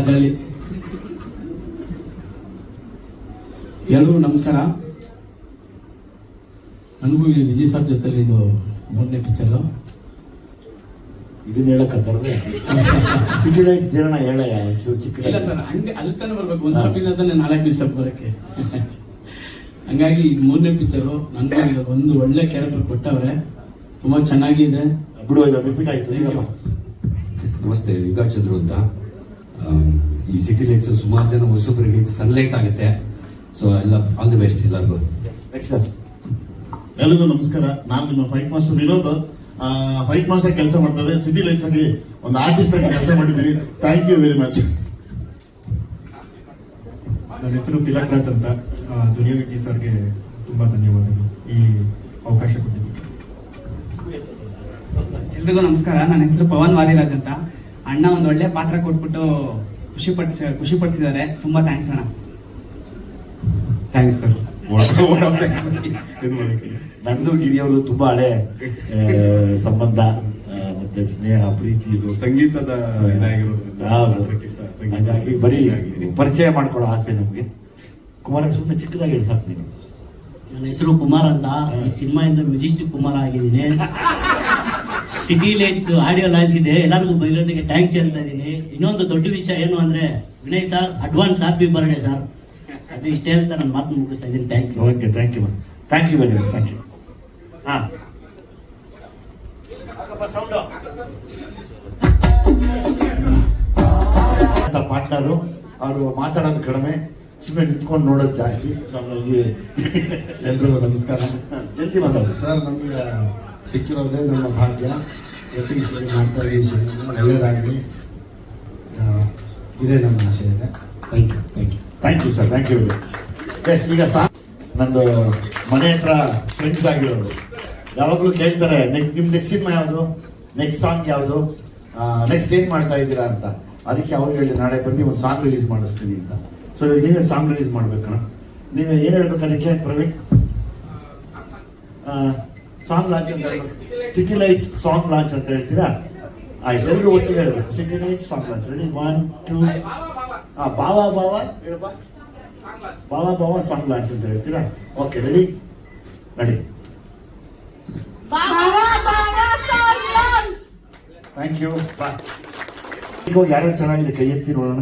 ಅದ್ರಲ್ಲಿ ಎಲ್ರಿಗೂ ನಮಸ್ಕಾರ. ನನಗೂ ಈ ವಿಜಯ್ ಸರ್ ಜೊತೆಲಿ ಇದು 3ನೇ ಪಿಕ್ಚರು. ಇದನ್ನ ಹೇಳಕ್ಕಾಗದೆ ಸಿಟಿ ಲೈಟ್ಸ್ ದೇರಣ ಹೇಳ ಚಿಕ್ಕ ಇಲ್ಲ ಸರ್, ಹಂಗೆ ಅಲ್ಲಿ ತಾನೇ ಬರ್ಬೇಕು. ಒಂದು ಸ್ಟೆಪ್ಪಿಂದ ತಾನೇ 4ನೇ ಸ್ಟೆಪ್ ಬರೋಕ್ಕೆ. ಹಂಗಾಗಿ ಇದು 3ನೇ ಪಿಕ್ಚರು. ನನಗೆ ಒಂದು ಒಳ್ಳೆ ಕ್ಯಾರೆಕ್ಟರ್ ಕೊಟ್ಟವ್ರೆ, ತುಂಬಾ ಚೆನ್ನಾಗಿದೆ. ಬಿಡು, ಈಗ ರಿಪೀಟ್ ಆಯ್ತು. ನಮಸ್ತೆ, ವಿಕಾಸ್ ಚಂದ್ರು ಅಂತ. ಈ ಸಿಟಿ ಲೈಟ್ಸ್ ಸುಮಾರು ಜನ ಹೊಸೊಬ್ಬರಿಗೆ ಸನ್ಲೈಟ್ ಆಗುತ್ತೆ. ಸೊ ಎಲ್ಲ ಆಲ್ ದಿ ಬೆಸ್ಟ್ ಎಲ್ಲರಿಗೂ. ಎಲ್ಲರಿಗೂ ನಮಸ್ಕಾರ. ನಾನು ನಿಮ್ಮ fight master Vinod. Fight master ಕೆಲಸ ಮಾಡ್ತಾರೆ. ಸಿಟಿ ಲೈಟ್ಸ್ ಆಗಿ ಒಂದು ಆರ್ಟಿಸ್ಟ್ ಆಗಿ ಕೆಲಸ ಮಾಡಿದ್ದೀನಿ. Thank you very much. ನನ್ನ ಹೆಸರು ತಿಲಕ್ ರಾಜ್ ಅಂತ. ದುನಿಯಾ ವಿಜಯ್ ಸರ್ಗೆ ತುಂಬ ಧನ್ಯವಾದಗಳು ಈ ಅವಕಾಶ ಕೊಟ್ಟಿದ್ದಕ್ಕೆ. ಎಲ್ರಿಗೂ ನಮಸ್ಕಾರ. ನನ್ನ ಹೆಸರು ಪವನ್ ವಾದಿರಾಜ್ ಅಂತ. ಅಣ್ಣ ಒಂದು ಒಳ್ಳೆ ಪಾತ್ರ ಕೊಟ್ಬಿಟ್ಟು ಖುಷಿ ಪಡಿಸಿದ್ದಾರೆ. ತುಂಬಾ ಥ್ಯಾಂಕ್ಸ್ ಅಣ್ಣ. Thanks sir. ನಂದು ಗಿರಿಯವರು ತುಂಬಾ ಹಳೆ ಸಂಬಂಧ, ಮತ್ತೆ ಸ್ನೇಹ, ಪ್ರೀತಿ, ಇದು ಸಂಗೀತದ ಹಾಗಾಗಿ ಬರೀ ಪರಿಚಯ ಮಾಡ್ಕೊಳ್ಳೋ ಆಸೆ ನಮ್ಗೆ. ಕುಮಾರ ಸುಮ್ಮನೆ ಚಿಕ್ಕದಾಗಿ ಹೇಳಿ ಸಾಕು ನೀವು. ನನ್ನ ಹೆಸರು ಕುಮಾರ್ ಅಂತ. ಈ ಸಿನಿಮಾಯಿಂದ ಮ್ಯೂಸಿಸ್ಟ್ ಕುಮಾರ್ ಆಗಿದ್ದೀನಿ. ಸಿಟಿ ಲೈಟ್ಸ್ ಆಡಿಯೋ ಲಾಂಚ್ ಇದೆ. ಎಲ್ಲರಿಗೂ ಬೈರೋದಕ್ಕೆ ಥ್ಯಾಂಕ್ಸ್ ಹೇಳ್ತಾ ಇದ್ದೀನಿ. ಇನ್ನೊಂದು ದೊಡ್ಡ ವಿಷಯ ಏನು ಅಂದ್ರೆ, Vinay sir advance happy birthday sir. ಅದು ಇಷ್ಟೇ ಅಂತ ನನ್ನ ಮಾತು ಮುಗಿಸ್ತಾ ಇದ್ದೀನಿ. Thank you. Okay, thank you thank you very much. Thank you. ಹಾಂ, ಪಾರ್ಟ್ನರು ಅವರು ಮಾತಾಡೋದು ಕಡಿಮೆ, ಸುಮ್ಮನೆ ನಿಂತ್ಕೊಂಡು ನೋಡೋದು ಜಾಸ್ತಿ. ಸೊ ಹಾಗಾಗಿ ಎಲ್ರಿಗೂ ನಮಸ್ಕಾರ. ಜಲ್ದಿ ಮಾತಾಡೋದು. ಸರ್, ನಮಗೆ ಸಿಕ್ಕಿರೋದೇ ನಮ್ಮ ಭಾಗ್ಯ. ಒಟ್ಟಿಗೆ ಸೇರಿ ಮಾಡ್ತಾ ಇದ್ದೀವಿ. ಸಿನಿಮಾ ಒಳ್ಳೆಯದಾಗಲಿ, ಇದೇ ನನ್ನ ಆಸೆ ಇದೆ. Thank you thank you sir. Thank you very much. Yes, ಈಗ ನಂದು ಮನೆ ಹತ್ರ ಫ್ರೆಂಡ್ಸ್ ಆಗಿರೋರು ಯಾವಾಗಲೂ ಕೇಳ್ತಾರೆ, ನೆಕ್ಸ್ಟ್ ಸಿನಿಮಾ ಯಾವುದು, ನೆಕ್ಸ್ಟ್ ಸಾಂಗ್ ಯಾವುದು, ನೆಕ್ಸ್ಟ್ ಏನು ಮಾಡ್ತಾ ಇದ್ದೀರಾ ಅಂತ. ಅದಕ್ಕೆ ಅವ್ರಿಗೆ ಹೇಳಿದೆ, ನಾಳೆ ಬನ್ನಿ ಒಂದು ಸಾಂಗ್ ರಿಲೀಸ್ ಮಾಡಿಸ್ತೀನಿ ಅಂತ. ಸೊ ಇವಾಗ ನೀವೇ ಸಾಂಗ್ ರಿಲೀಸ್ ಮಾಡ್ಬೇಕಣ್ಣ. ನೀವೇ ಏನು ಹೇಳ್ಬೇಕು ಅದಕ್ಕೆ ಪ್ರವೀಣ್? ಸಾಂಗ್ ಲಾಂಚ್ ಅಂತ ಹೇಳ್ಬೇಕು. ಸಿಟಿ ಲೈಟ್ಸ್ ಸಾಂಗ್ ಲಾಂಚ್ ಅಂತ ಹೇಳ್ತೀರಾ? ಆಯ್ತು, ಎಲ್ಲರೂ ಒಟ್ಟಿಗೆ ಹೇಳ್ಬೇಕು. City lights song launch. Ready? 1 2. ಬಾವಾ ಹೇಳಪ್ಪ. ಬಾವಾ ಸಾಂಗ್ ಲಾಂಚ್ ಅಂತ ಹೇಳ್ತೀರಾ? Okay, ready? Thank you. ಈಗ ಯಾರು ಚೆನ್ನಾಗಿದೆ ಕೈ ಎತ್ತಿ ನೋಡೋಣ.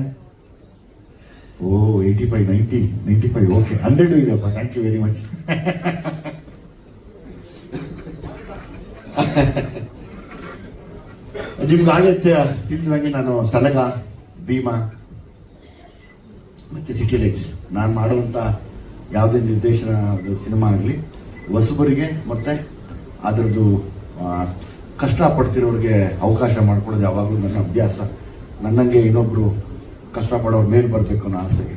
ಓ 85 95 ಓಕೆ, 100 ಇದೆಯಪ್ಪ. Thank you very much. ನಿಮ್ಗೆ ಆಗತ್ತೆ ತಿಳಿದಂಗೆ ನಾನು ಸಲಗ, ಭೀಮಾ ಮತ್ತು ಸಿಟಿ ಲೈಟ್ಸ್ ನಾನು ಮಾಡುವಂಥ ಯಾವುದೇ ನಿರ್ದೇಶನ ಸಿನಿಮಾ ಆಗಲಿ ಹೊಸಬರಿಗೆ ಮತ್ತು ಅದರದ್ದು ಕಷ್ಟಪಡ್ತಿರೋರಿಗೆ ಅವಕಾಶ ಮಾಡ್ಕೊಳ್ಳೋದು ಯಾವಾಗಲೂ ನನ್ನ ಅಭ್ಯಾಸ. ನನ್ನಂಗೆ ಇನ್ನೊಬ್ಬರು ಕಷ್ಟಪಡೋರು ಮೇಲೆ ಬರಬೇಕು ಅನ್ನೋ ಆಸೆಗೆ.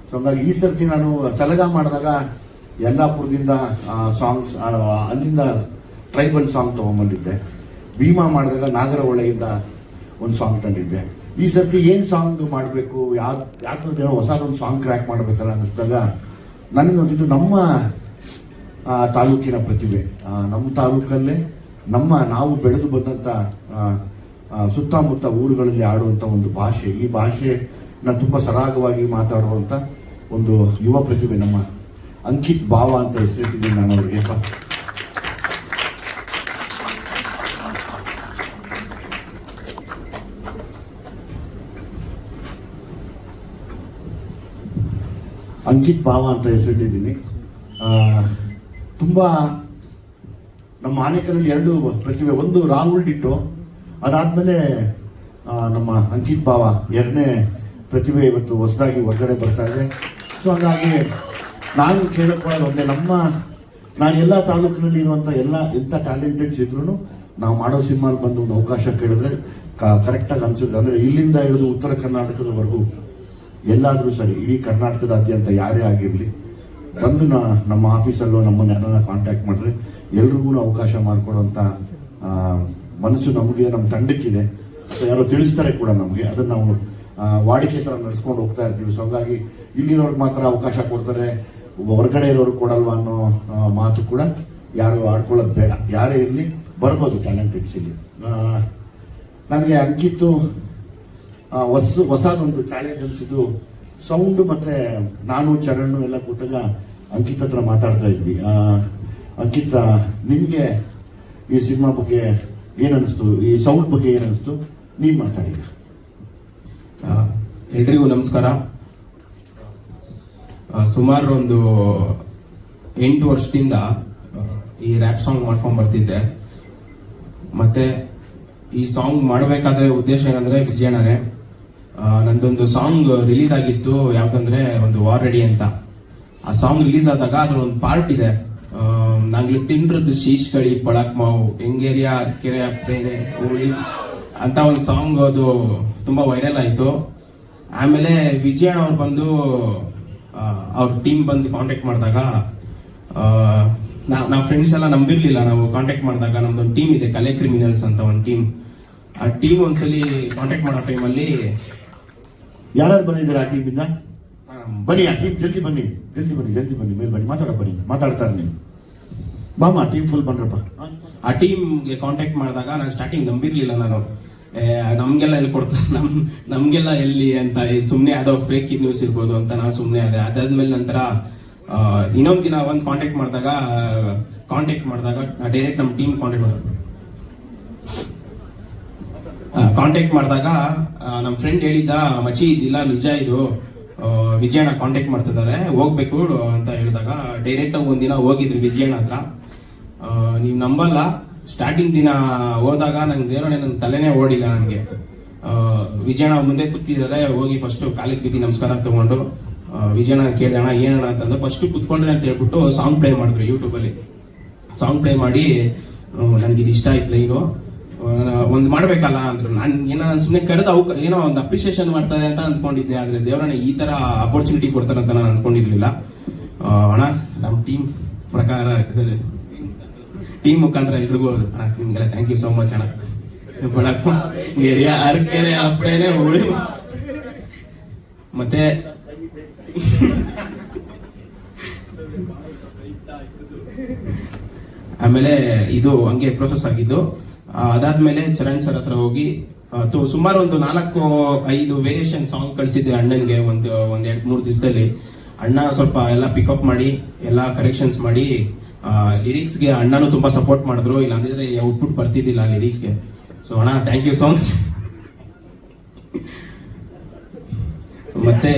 ಸೊ ಹಂಗಾಗಿ ಈ ಸರ್ತಿ ನಾನು ಸಲಗ ಮಾಡಿದಾಗ ಯಲ್ಲಾಪುರದಿಂದ ಸಾಂಗ್ಸ್, ಅಲ್ಲಿಂದ ಟ್ರೈಬಲ್ ಸಾಂಗ್ ತೊಗೊಂಬಂದಿದ್ದೆ. ಭೀಮಾ ಮಾಡಿದಾಗ ನಾಗರಹೊಳೆಯಿಂದ ಒಂದು ಸಾಂಗ್ ತಂದಿದ್ದೆ. ಈ ಸರ್ತಿ ಏನು ಸಾಂಗ್ ಮಾಡಬೇಕು, ಯಾವ ಥರದ್ದು ಹೇಳೋ ಹೊಸದೊಂದು ಸಾಂಗ್ ಕ್ರ್ಯಾಕ್ ಮಾಡಬೇಕಲ್ಲ ಅನ್ನಿಸಿದಾಗ ನನಗನ್ಸಿದ್ದು ನಮ್ಮ ತಾಲೂಕಿನ ಪ್ರತಿಭೆ, ನಮ್ಮ ತಾಲೂಕಲ್ಲೇ ನಾವು ಬೆಳೆದು ಬಂದಂಥ ಸುತ್ತಮುತ್ತ ಊರುಗಳಲ್ಲಿ ಆಡುವಂಥ ಒಂದು ಭಾಷೆ, ಈ ಭಾಷೆನ ತುಂಬ ಸರಾಗವಾಗಿ ಮಾತಾಡುವಂಥ ಒಂದು ಯುವ ಪ್ರತಿಭೆ ನಮ್ಮ ಅಂಕಿತ್ ಭಾವ ಅಂತ ಹೆಸರಿಟ್ಟಿದ್ದೀನಿ ನಾನು ಅವ್ರಿಗೆ. ಅಂಕಿತ್ ಭಾವ ಅಂತ ಹೆಸರಿಟ್ಟಿದ್ದೀನಿ. ತುಂಬ ನಮ್ಮ ಆನೇಕಲ್ನಲ್ಲಿ 2 ಪ್ರತಿಭೆ, ಒಂದು ರಾಹುಲ್ ಡಿಟ್ಟೋ, ಅದಾದಮೇಲೆ ನಮ್ಮ ಅಂಕಿತ್ ಭಾವ 2ನೇ ಪ್ರತಿಭೆ ಇವತ್ತು ಹೊಸದಾಗಿ ಹೊರಗಡೆ ಬರ್ತಾ ಇದೆ. ಸೊ ಹಾಗಾಗಿ ನಾನು ಕೇಳಕೊಳ್ಳೋದು ಒಂದೇ, ನಾನು ಎಲ್ಲ ತಾಲೂಕಿನಲ್ಲಿ ಇರುವಂಥ ಎಂಥ ಟ್ಯಾಲೆಂಟೆಡ್ಸ್ ಇದ್ರೂ ನಾವು ಮಾಡೋ ಸಿನಿಮಾಲ್ಲಿ ಬಂದು ಒಂದು ಅವಕಾಶ ಕೇಳಿದ್ರೆ ಕರೆಕ್ಟಾಗಿ ಅನಿಸುತ್ತೆ. ಅಂದರೆ ಇಲ್ಲಿಂದ ಹಿಡಿದು ಉತ್ತರ ಕರ್ನಾಟಕದವರೆಗೂ ಎಲ್ಲಾದರೂ ಸರಿ, ಇಡೀ ಕರ್ನಾಟಕದಾದ್ಯಂತ ಯಾರೇ ಆಗಿರಲಿ ಬಂದು ನಮ್ಮ ಆಫೀಸಲ್ಲೋ ನಮ್ಮನ್ನೆಲ್ಲ ಕಾಂಟ್ಯಾಕ್ಟ್ ಮಾಡಿದ್ರೆ ಎಲ್ರಿಗೂ ಅವಕಾಶ ಮಾಡಿಕೊಡುವಂಥ ಮನಸ್ಸು ನಮಗೆ, ನಮ್ಮ ತಂಡಕ್ಕಿದೆ. ಅಥವಾ ಯಾರೋ ತಿಳಿಸ್ತಾರೆ ಕೂಡ ನಮಗೆ, ಅದನ್ನು ನಾವು ವಾಡಿಕೆ ಥರ ನಡೆಸ್ಕೊಂಡು ಹೋಗ್ತಾ ಇರ್ತೀವಿ. ಸೊ ಹಾಗಾಗಿ ಇಲ್ಲಿರೋರ್ಗೆ ಮಾತ್ರ ಅವಕಾಶ ಕೊಡ್ತಾರೆ, ಹೊರಗಡೆ ಇರೋರು ಕೊಡಲ್ವ ಅನ್ನೋ ಮಾತು ಕೂಡ ಯಾರು ಆಡ್ಕೊಳ್ಳೋದು ಬೇಡ. ಯಾರೇ ಇರಲಿ ಬರ್ಬೋದು ಟ್ಯಾಲೆಂಟೆಡ್ಸ್ ಇಲ್ಲಿ. ನನಗೆ ಅಂಕಿತ್ತು ಹೊಸದೊಂದು ಚಾಲೆಂಜ್ ಅನಿಸಿದ್ದು ಸೌಂಡು. ಮತ್ತು ನಾನು ಚರಣ್ ಎಲ್ಲ ಕೂತಾಗ ಅಂಕಿತ್ ಹತ್ರ ಮಾತಾಡ್ತಾ ಇದ್ವಿ. ಅಂಕಿತ್, ನಿಮಗೆ ಈ ಸಿನಿಮಾ ಬಗ್ಗೆ ಏನನ್ನಿಸ್ತು, ಈ ಸೌಂಡ್ ಬಗ್ಗೆ ಏನನ್ನಿಸ್ತು, ನೀನು ಮಾತಾಡಿ. ಎಲ್ರಿಗೂ ನಮಸ್ಕಾರ. ಸುಮಾರು ಒಂದು 8 ವರ್ಷದಿಂದ ಈ ರ್ಯಾಪ್ ಸಾಂಗ್ ಮಾಡ್ಕೊಂಡು ಬರ್ತಿದ್ದೆ. ಮತ್ತೆ ಈ ಸಾಂಗ್ ಮಾಡಬೇಕಾದ್ರೆ ಉದ್ದೇಶ ಏನಂದ್ರೆ ವಿಜಯಣ್ಣನೇ. ನಂದೊಂದು ಸಾಂಗ್ ರಿಲೀಸ್ ಆಗಿತ್ತು, ಯಾವ್ದಂದ್ರೆ ಒಂದು ವಾರ್ ರೆಡಿ ಅಂತ. ಆ ಸಾಂಗ್ ರಿಲೀಸ್ ಆದಾಗ ಅದ್ರ ಒಂದು ಪಾರ್ಟ್ ಇದೆ, ನಂಗೆ ತಿಂಡ್ರದ್ದು ಶೀಶ್ ಕಳಿ ಪಳಕ್ ಮಾವು ಹೆಂಗೇರಿಯಾ ಅರ್ಕೆರೆ ಅಪ್ಪೇನೆ ಹೋಳಿ ಅಂತ ಒಂದು ಸಾಂಗ್. ಅದು ತುಂಬಾ ವೈರಲ್ ಆಯ್ತು. ಆಮೇಲೆ ವಿಜಯಣ್ಣ ಅವ್ರು ಬಂದು ಅವ್ರ ಟೀಮ್ ಬಂದು ಕಾಂಟ್ಯಾಕ್ಟ್ ಮಾಡಿದಾಗ ನಾವು ಫ್ರೆಂಡ್ಸ್ ಎಲ್ಲ ನಂಬಿರ್ಲಿಲ್ಲ. ನಾವು ಕಾಂಟ್ಯಾಕ್ಟ್ ಮಾಡಿದಾಗ ನಮ್ದೊಂದು ಟೀಮ್ ಇದೆ, ಕಲೆ ಕ್ರಿಮಿನಲ್ಸ್ ಅಂತ ಒಂದು ಟೀಮ್. ಆ ಟೀಮ್ ಒಂದ್ಸಲಿ ಕಾಂಟ್ಯಾಕ್ಟ್ ಮಾಡೋ ಟೈಮಲ್ಲಿ ಯಾರು ಬಂದಿದ್ದಾರೆ ಆ ಟೀಮಿಂದ? ಬನ್ನಿ, ಆ ಟೀಮ್ ಜಲ್ದಿ ಬನ್ನಿ, ಮೇಲೆ ಬನ್ನಿ, ಮಾತಾಡ್ತಾರೆ ನೀವು. ಬಾಮ, ಟೀಮ್ ಫುಲ್ ಬನ್ರಪ್ಪ. ಆ ಟೀಮ್ಗೆ ಕಾಂಟ್ಯಾಕ್ಟ್ ಮಾಡಿದಾಗ ನಾನು ಸ್ಟಾರ್ಟಿಂಗ್ ನಂಬಿರ್ಲಿಲ್ಲ. ನಾನು ನಮ್ಗೆಲ್ಲ ಎಲ್ಲಿ ಕೊಡ್ತಾರೆ, ನಮ್ಗೆಲ್ಲ ಎಲ್ಲಿ ಅಂತ ಸುಮ್ಮನೆ ಅದೋ ಫೇಕ್ ನ್ಯೂಸ್ ಇರ್ಬೋದು ಅಂತ ನಾನು ಸುಮ್ಮನೆ ಅದೇ. ಅದಾದ್ಮೇಲೆ ನಂತರ ಇನ್ನೊಂದು ದಿನ ಒಂದು ಕಾಂಟ್ಯಾಕ್ಟ್ ಮಾಡಿದಾಗ ಡೈರೆಕ್ಟ್ ನಮ್ಮ ಟೀಮ್ ಕಾಂಟ್ಯಾಕ್ಟ್ ಮಾಡಿದಾಗ ನಮ್ಮ ಫ್ರೆಂಡ್ ಹೇಳಿದ್ದ, ಮಚ್ಚಿ ಇದಿಲ್ಲ ನಿಜ, ಇದು ವಿಜಯಣ್ಣ ಕಾಂಟ್ಯಾಕ್ಟ್ ಮಾಡ್ತಿದ್ದಾರೆ, ಹೋಗ್ಬೇಕು ಅಂತ ಹೇಳಿದಾಗ ಡೈರೆಕ್ಟ್ ಒಂದಿನ ಹೋಗಿದ್ರಿ ವಿಜಯಣ್ಣ ಹತ್ರ. ನೀವು ನಂಬಲ್ಲ, ಸ್ಟಾರ್ಟಿಂಗ್ ದಿನ ಹೋದಾಗ ನಂಗೆ ದೇವರೇ ನನ್ನ ತಲೆನೇ ಓಡಿಲ್ಲ. ನನಗೆ ವಿಜಯಣ್ಣ ಮುಂದೆ ಕೂತಿದ್ದಾರೆ, ಹೋಗಿ ಫಸ್ಟ್ ಕಾಲಿಗೆ ಬಿದ್ದು ನಮಸ್ಕಾರ ತಗೊಂಡು ವಿಜಯಣ್ಣ ಕೇಳಿದೆ, ಅಣ್ಣ ಏನಣ್ಣ ಅಂತಂದ್ರೆ ಫಸ್ಟ್ ಕೂತ್ಕೊಂಡ್ರೆ ಅಂತ ಹೇಳ್ಬಿಟ್ಟು ಸಾಂಗ್ ಪ್ಲೇ ಮಾಡಿದ್ರು ಯೂಟ್ಯೂಬಲ್ಲಿ. ಸಾಂಗ್ ಪ್ಲೇ ಮಾಡಿ ನನಗೆ ಇದು ಇಷ್ಟ ಆಯ್ತು ಲೈನು, ಒಂದು ಮಾಡಬೇಕಲ್ಲ ಅಂದ್ರು. ನಾನು ಸುಮ್ಮನೆ ಕರೆದು ಏನೋ ಒಂದು ಅಪ್ರಿಷಿಯೇಷನ್ ಮಾಡ್ತಾರೆ ಅಂತ ಅಂದ್ಕೊಂಡಿದ್ದೆ. ಆದರೆ ದೇವರಣ್ಣ ಈ ಥರ ಅಪರ್ಚುನಿಟಿ ಕೊಡ್ತಾರೆ ಅಂತ ನಾನು ಅಂದ್ಕೊಂಡಿರ್ಲಿಲ್ಲ. ಅಣ್ಣ ನಮ್ಮ ಟೀಮ್ ಪ್ರಕಾರ ಟೀಮ್ ಮುಖಾಂತರ ಎಲ್ರಿಗೂ ಅಣ್ಣ ನಿಮ್ಗೆಲ್ಲ ಥ್ಯಾಂಕ್ ಯು ಸೋ ಮಚ್ ಅಣ್ಣ. ಏರಿಯಾ ಅರ್ಕೆರೆ ಅಪ್ಪೇನೆ ಹೋಳಿ. ಮತ್ತೆ ಆಮೇಲೆ ಇದು ಹಂಗೆ ಪ್ರೋಸೆಸ್ ಆಗಿದ್ದು. ಅದಾದ್ಮೇಲೆ ಚರಣ್ ಸರ್ ಹತ್ರ ಹೋಗಿ ಸುಮಾರು ಒಂದು 4-5 ವೇರಿಯೇಷನ್ ಸಾಂಗ್ ಕಳಿಸಿದ್ದೆ ಅಣ್ಣನ್ಗೆ ಒಂದು 2-3 ದಿವಸದಲ್ಲಿ. ಅಣ್ಣ ಸ್ವಲ್ಪ ಎಲ್ಲ ಪಿಕಪ್ ಮಾಡಿ ಎಲ್ಲ ಕರೆಕ್ಷನ್ಸ್ ಮಾಡಿ ಲಿರಿಕ್ಸ್ಗೆ ಅಣ್ಣನೂ ತುಂಬಾ ಸಪೋರ್ಟ್ ಮಾಡಿದ್ರು. ಇಲ್ಲ ಅಂದಿದ್ರೆ ಔಟ್ಪುಟ್ ಬರ್ತಿದ್ದಿಲ್ಲ ಲಿರಿಕ್ಸ್ಗೆ. ಸೊ ಅಣ್ಣ ಥ್ಯಾಂಕ್ ಯು ಸೋ ಮಚ್. ಮತ್ತೆ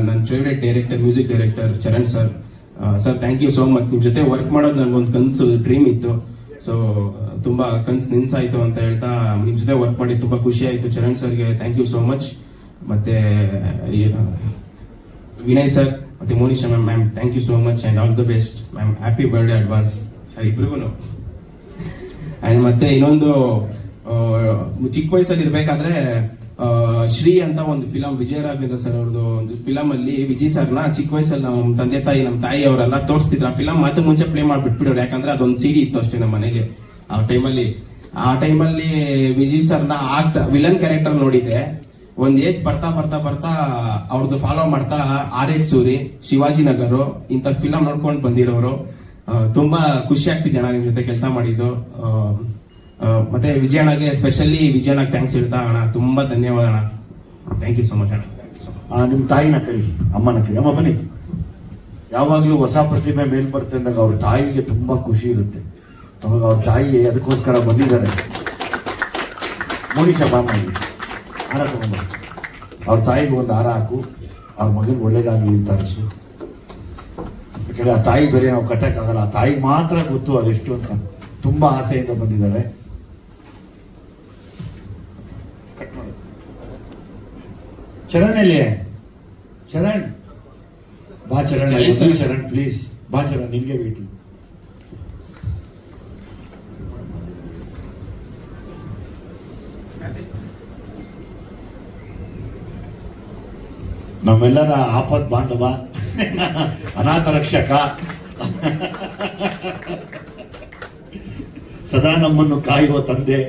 ನನ್ನ favourite director, music director Charan sir. Sir thank you so much. ನಿಮ್ಮ ಜೊತೆ ವರ್ಕ್ ಮಾಡೋದು ನನಗೊಂದು ಕನಸು, ಡ್ರೀಮ್ ಇತ್ತು. ಸೊ ತುಂಬಾ ಕನಸು ನಿನ್ಸಾಯ್ತು ಅಂತ ಹೇಳ್ತಾ ನಿಮ್ಮ ಜೊತೆ ವರ್ಕ್ ಮಾಡಿ ತುಂಬಾ ಖುಷಿ ಆಯಿತು. ಚರಣ್ ಸರ್ಗೆ ಥ್ಯಾಂಕ್ ಯು ಸೋ ಮಚ್. ಮತ್ತೆ ವಿನಯ್ ಸರ್ ಮತ್ತೆ Monisha ma'am thank you so much and all the best ma'am. Happy birthday advance sir ಇಬ್ರಿಗೂ. ಆ್ಯಂಡ್ ಮತ್ತೆ ಇನ್ನೊಂದು, ಚಿಕ್ಕ ವಯಸ್ಸಲ್ಲಿ ಇರಬೇಕಾದ್ರೆ ಶ್ರೀ ಅಂತ ಒಂದು ಫಿಲಮ್, ವಿಜಯ ರಾಘವೇಂದ್ರ ಸರ್ ಅವ್ರದ್ದು ಒಂದು ಫಿಲಮ್ ಅಲ್ಲಿ ವಿಜಯ್ ಸರ್ನ ಚಿಕ್ಕ ವಯಸ್ಸಲ್ಲಿ ನಮ್ಮ ತಂದೆ ತಾಯಿ, ನಮ್ಮ ತಾಯಿ ಅವರೆಲ್ಲ ತೋರಿಸ್ತಿದ್ರು. ಆ ಫಿಲಮ್ ಮತ್ತೆ ಮುಂಚೆ ಪ್ಲೇ ಮಾಡಿಬಿಟ್ಬಿಡೋರು, ಯಾಕಂದ್ರೆ ಅದೊಂದು CD ಇತ್ತು ಅಷ್ಟೇ ನಮ್ಮ ಮನೇಲಿ ಆ ಟೈಮಲ್ಲಿ ವಿಜಯ್ ಸರ್ನ ವಿಲನ್ ಕ್ಯಾರೆಕ್ಟರ್ ನೋಡಿದೆ. ಒಂದ್ ಏಜ್ ಬರ್ತಾ ಅವ್ರದ್ದು ಫಾಲೋ ಮಾಡ್ತಾ RH ಸೂರಿ, ಶಿವಾಜಿನಗರು ಇಂಥ ಫಿಲಮ್ ನೋಡ್ಕೊಂಡು ಬಂದಿರೋರು. ತುಂಬಾ ಖುಷಿ ಆಗ್ತಿದೆ ಅಣ್ಣ ನಿಮ್ ಜೊತೆ ಕೆಲಸ ಮಾಡಿದ್ದು. ಮತ್ತೆ ವಿಜಯಣ್ಣಗೆ ಸ್ಪೆಷಲಿ ವಿಜಯಣ್ಣಗೆ ಥ್ಯಾಂಕ್ಸ್ ಹೇಳ್ತಾ ಅಣ್ಣ, ತುಂಬಾ ಧನ್ಯವಾದ ಅಣ್ಣ. ಥ್ಯಾಂಕ್ ಯು ಸೊ ಮಚ್ ಅಣ್ಣ. ನಿಮ್ಮ ತಾಯಿನ ಕರಿ, ಅಮ್ಮನ ಕರಿ. ಅಮ್ಮ ಬನ್ನಿ. ಯಾವಾಗಲೂ ಹೊಸ ಪ್ರತಿಭೆ ಮೇಲ್ ಬರುತ್ತೆ ಅಂದಾಗ ಅವ್ರ ತಾಯಿಗೆ ತುಂಬಾ ಖುಷಿ ಇರುತ್ತೆ. ಅವಾಗ ಅವ್ರ ತಾಯಿ ಅದಕ್ಕೋಸ್ಕರ ಬಂದಿದ್ದಾರೆ. ಮೋನಿಶಾ ಬಾ ಮಾಡಿ ಹಾರ ತಗೊಂಡು ಅವ್ರ ತಾಯಿಗೆ ಒಂದು ಹಾರ ಹಾಕು, ಅವ್ರ ಮಗನಿಗೆ ಒಳ್ಳೇದಾಗಲಿ ಅಂತ ಅನಿಸು. ಯಾಕಂದ್ರೆ ಆ ತಾಯಿ ಬೇರೆ ನಾವು ಕಟ್ಟಕ್ಕಾಗಲ್ಲ, ಆ ತಾಯಿಗೆ ಮಾತ್ರ ಗೊತ್ತು ಅದೆಷ್ಟು ಅಂತ. ತುಂಬಾ ಆಸೆಯಿಂದ ಬಂದಿದ್ದಾರೆ. ಕಟ್ ಮಾಡು. ಚರಣ್ ಎಲ್ಲಿ? ಚರಣ್ ಬಾ. ಚರಣ್ ಪ್ಲೀಸ್ ಬಾ. ಚರಣ್ ನಿನ್ಗೆ ವೇಟ್. ನಮ್ಮೆಲ್ಲರ ಆಪತ್ ಬಾಂಧವ, ಅನಾಥ ರಕ್ಷಕ, ಸದಾ ನಮ್ಮನ್ನು ಕಾಯುವ ತಂದೆ.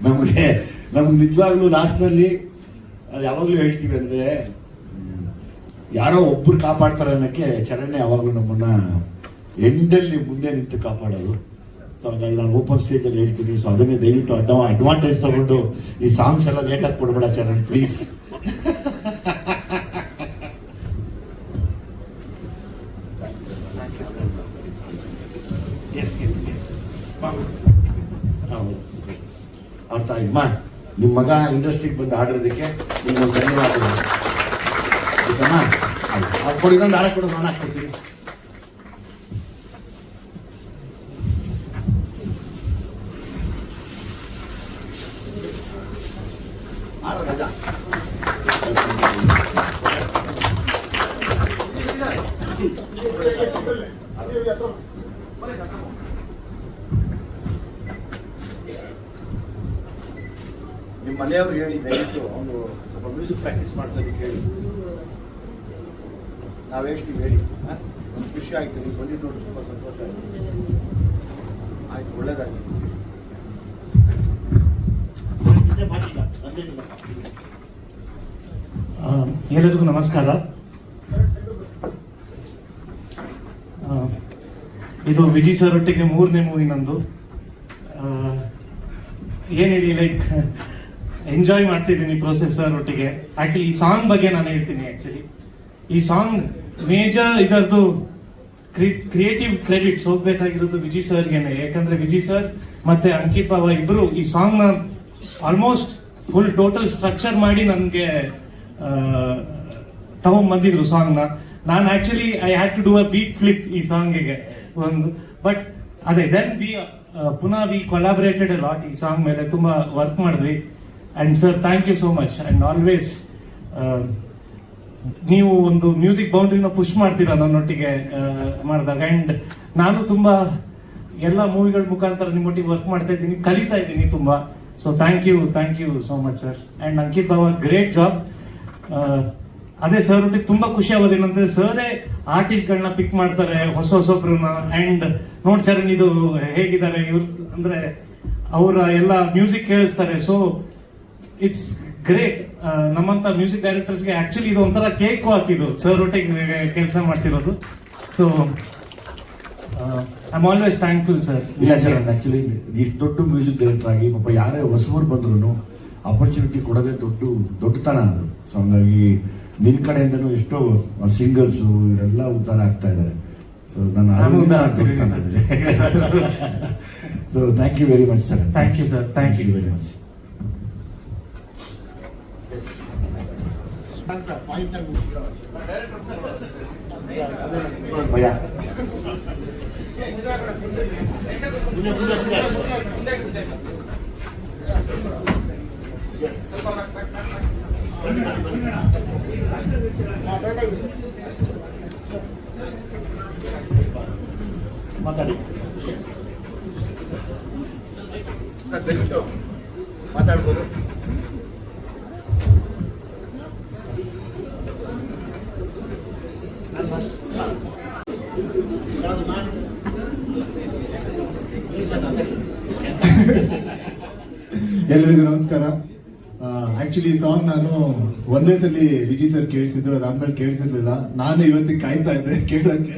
ನಮ್ಗೆ ನಿಜವಾಗ್ಲೂ ಲಾಸ್ಟ್ನಲ್ಲಿ ಯಾವಾಗ್ಲೂ ಹೇಳ್ತೀವಿ ಅಂದ್ರೆ, ಯಾರೋ ಒಬ್ರು ಕಾಪಾಡ್ತಾರೆ ಅನ್ನೋಕ್ಕೆ ಚರಣ್ಯ ಯಾವಾಗ್ಲೂ ನಮ್ಮನ್ನ ಎಂಡಲ್ಲಿ ಮುಂದೆ ನಿಂತು ಕಾಪಾಡೋದು. ಸೊ ಹಾಗಾಗಿ ನಾನು ಓಪನ್ ಸ್ಟೇಜಲ್ಲಿ ಹೇಳ್ತೀನಿ. ಸೊ ಅದನ್ನೇ ದಯವಿಟ್ಟು ಅಡ್ವಾಂಟೇಜ್ ತಗೊಂಡು ಈ ಸಾಂಗ್ಸ್ ಎಲ್ಲ ಲೇಟಾಗಿ ಕೊಡ್ಬೇಡ ಚರಣ್ ಪ್ಲೀಸ್. ಅರ್ಥ ಆಯ್ತಮ್ಮ. ನಿಮ್ಮ ಮಗ ಇಂಡಸ್ಟ್ರಿಗೆ ಬಂದು ಆಡಿರೋದಕ್ಕೆ ನಿಮ್ಗೊಂದು ಧನ್ಯವಾದಗಳು. ಆಯ್ತಮ್ಮ? ಆಯ್ತು, ಅದು ಕೊಡಿ, ಇನ್ನೊಂದು ಹಾಡ ಕೊಡು, ನಾನು ಹಾಕ್ಕೊಡ್ತೀನಿ. ನಿಮ್ಮ ಮನೆಯವರು ಹೇಳಿ ದಯವಿಟ್ಟು ಅವನು ಸ್ವಲ್ಪ ಮ್ಯೂಸಿಕ್ ಪ್ರಾಕ್ಟೀಸ್ ಮಾಡ್ತಾ ಇದಕ್ಕೆ ಹೇಳಿ. ನಾವು ಹೇಳ್ತೀವಿ ಹೇಳಿ. ಒಂದು ಖುಷಿ ಆಯ್ತು, ನೀವು ಬಂದಿದ್ದು ನೋಡಿ ತುಂಬ ಸಂತೋಷ ಆಯ್ತು. ಆಯ್ತು, ಒಳ್ಳೇದಾಗಲಿ. ಎಲ್ಲರಿಗೂ ನಮಸ್ಕಾರ. ಇದು ವಿಜಯ್ ಸರ್ ಒಟ್ಟಿಗೆ 3ನೇ ಮೂವಿ ನಂದು. ಏನು ಹೇಳಿ, ಲೈಕ್ ಎಂಜಾಯ್ ಮಾಡ್ತಿದ್ದೀನಿ ಪ್ರೋಸೆಸ್ ಸರ್ ಒಟ್ಟಿಗೆ. ಆ್ಯಕ್ಚುಲಿ ಈ ಸಾಂಗ್ ಬಗ್ಗೆ ನಾನು ಹೇಳ್ತೀನಿ. ಆ್ಯಕ್ಚುಲಿ ಈ ಸಾಂಗ್ ಮೇಜರ್ ಇದರದ್ದು ಕ್ರಿಯೇಟಿವ್ ಕ್ರೆಡಿಟ್ಸ್ ಹೋಗ್ಬೇಕಾಗಿರೋದು ವಿಜಯ್ ಸರ್ಗೆನೆ. ಯಾಕಂದ್ರೆ ವಿಜಯ್ ಸರ್ ಮತ್ತೆ ಅಂಕಿತ್ ಬಾಬಾ ಇಬ್ರು ಈ ಸಾಂಗ್ನ ಆಲ್ಮೋಸ್ಟ್ ಫುಲ್ ಟೋಟಲ್ ಸ್ಟ್ರಕ್ಚರ್ ಮಾಡಿ ನನಗೆ ತಗೊಂಡ್ಬಂದಿದ್ರು ಸಾಂಗ್ನ. ನಾನು actually I had to do a beat flip ಈ ಸಾಂಗಿಗೆ ಒಂದು. ಬಟ್ ಅದೇ ದೆನ್ ಪುನಃ ವಿ ಕೊಲಾಬರೇಟೆಡ್ ಅ ಲಾಟ್ ಈ ಸಾಂಗ್ ಮೇಲೆ. ತುಂಬ ವರ್ಕ್ ಮಾಡಿದ್ವಿ. And sir thank you so much. And always ನೀವು ಒಂದು ಮ್ಯೂಸಿಕ್ ಬೌಂಡ್ರಿನ ಪುಷ್ ಮಾಡ್ತೀರಾ ನನ್ನೊಟ್ಟಿಗೆ ಮಾಡಿದಾಗ. ಆ್ಯಂಡ್ ನಾನು ತುಂಬ ಎಲ್ಲ ಮೂವಿಗಳ ಮುಖಾಂತರ ನಿಮ್ಮೊಟ್ಟಿಗೆ ವರ್ಕ್ ಮಾಡ್ತಾ ಇದ್ದೀನಿ, ಕಲಿತಾ ಇದ್ದೀನಿ ತುಂಬ. So thank you so much sir. And Ankit Baba great job. ಅದೇ ಸರ್ ಒಟ್ಟಿಗೆ ತುಂಬ ಖುಷಿ ಆಗೋದೇನಂದ್ರೆ ಸರೇ ಆರ್ಟಿಸ್ಟ್ಗಳನ್ನ ಪಿಕ್ ಮಾಡ್ತಾರೆ ಹೊಸೊಬ್ರನ್ನ. ಆ್ಯಂಡ್ ನೋಡಿ ಚರಣ್ ಇದು ಹೇಗಿದ್ದಾರೆ ಇವ್ರು ಅಂದರೆ ಅವರ ಎಲ್ಲ ಮ್ಯೂಸಿಕ್ ಕೇಳಿಸ್ತಾರೆ. So it's great. ನಮ್ಮಂಥ ಮ್ಯೂಸಿಕ್ ಡೈರೆಕ್ಟರ್ಸ್ಗೆ ಆ್ಯಕ್ಚುಲಿ ಇದು ಒಂಥರ ಕೇಕ್ ಹಾಕಿದ್ದು ಸರ್ ಒಟ್ಟಿಗೆ ಕೆಲಸ ಮಾಡ್ತಿರೋದು. So I am always thankful sir. ಇಲ್ಲ ಚರಣ್, ಆ್ಯಕ್ಚುಲಿ ಇಷ್ಟು ದೊಡ್ಡ ಮ್ಯೂಸಿಕ್ ಡೈರೆಕ್ಟರ್ ಆಗಿ ಪಾಪ ಯಾರೇ ಹೊಸಬರು ಬಂದ್ರು ಆಪರ್ಚುನಿಟಿ ಕೊಡೋದೇ ದೊಡ್ಡತನ ಅದು. ಸೊ ಹಂಗಾಗಿ ನಿನ್ನ ಕಡೆಯಿಂದನೂ ಎಷ್ಟೋ ಸಿಂಗರ್ಸು ಇವರೆಲ್ಲ ಉದ್ಧಾರ ಆಗ್ತಾ ಇದ್ದಾರೆ. ಸೊ ನಾನು ದೊಡ್ಡತನ. So thank you very much sir. Thank you sir. Thank you very much. ಭಯ ಮಾತಾಡಿ ಮಾತಾಡ್ಬೋದು. ಎಲ್ಲರಿಗೂ ನಮಸ್ಕಾರ. ಆಕ್ಚುಲಿ ಈ ಸಾಂಗ್ ನಾನು ಒಂದೇ ಸಲ ವಿಜಯ್ ಸರ್ ಕೇಳಿಸಿದ್ರು, ಅದಾದ್ಮೇಲೆ ಕೇಳಿಸಿರ್ಲಿಲ್ಲ. ನಾನು ಇವತ್ತಿಗೆ ಕಾಯ್ತಾ ಇದ್ದೆ ಕೇಳೋಕ್ಕೆ.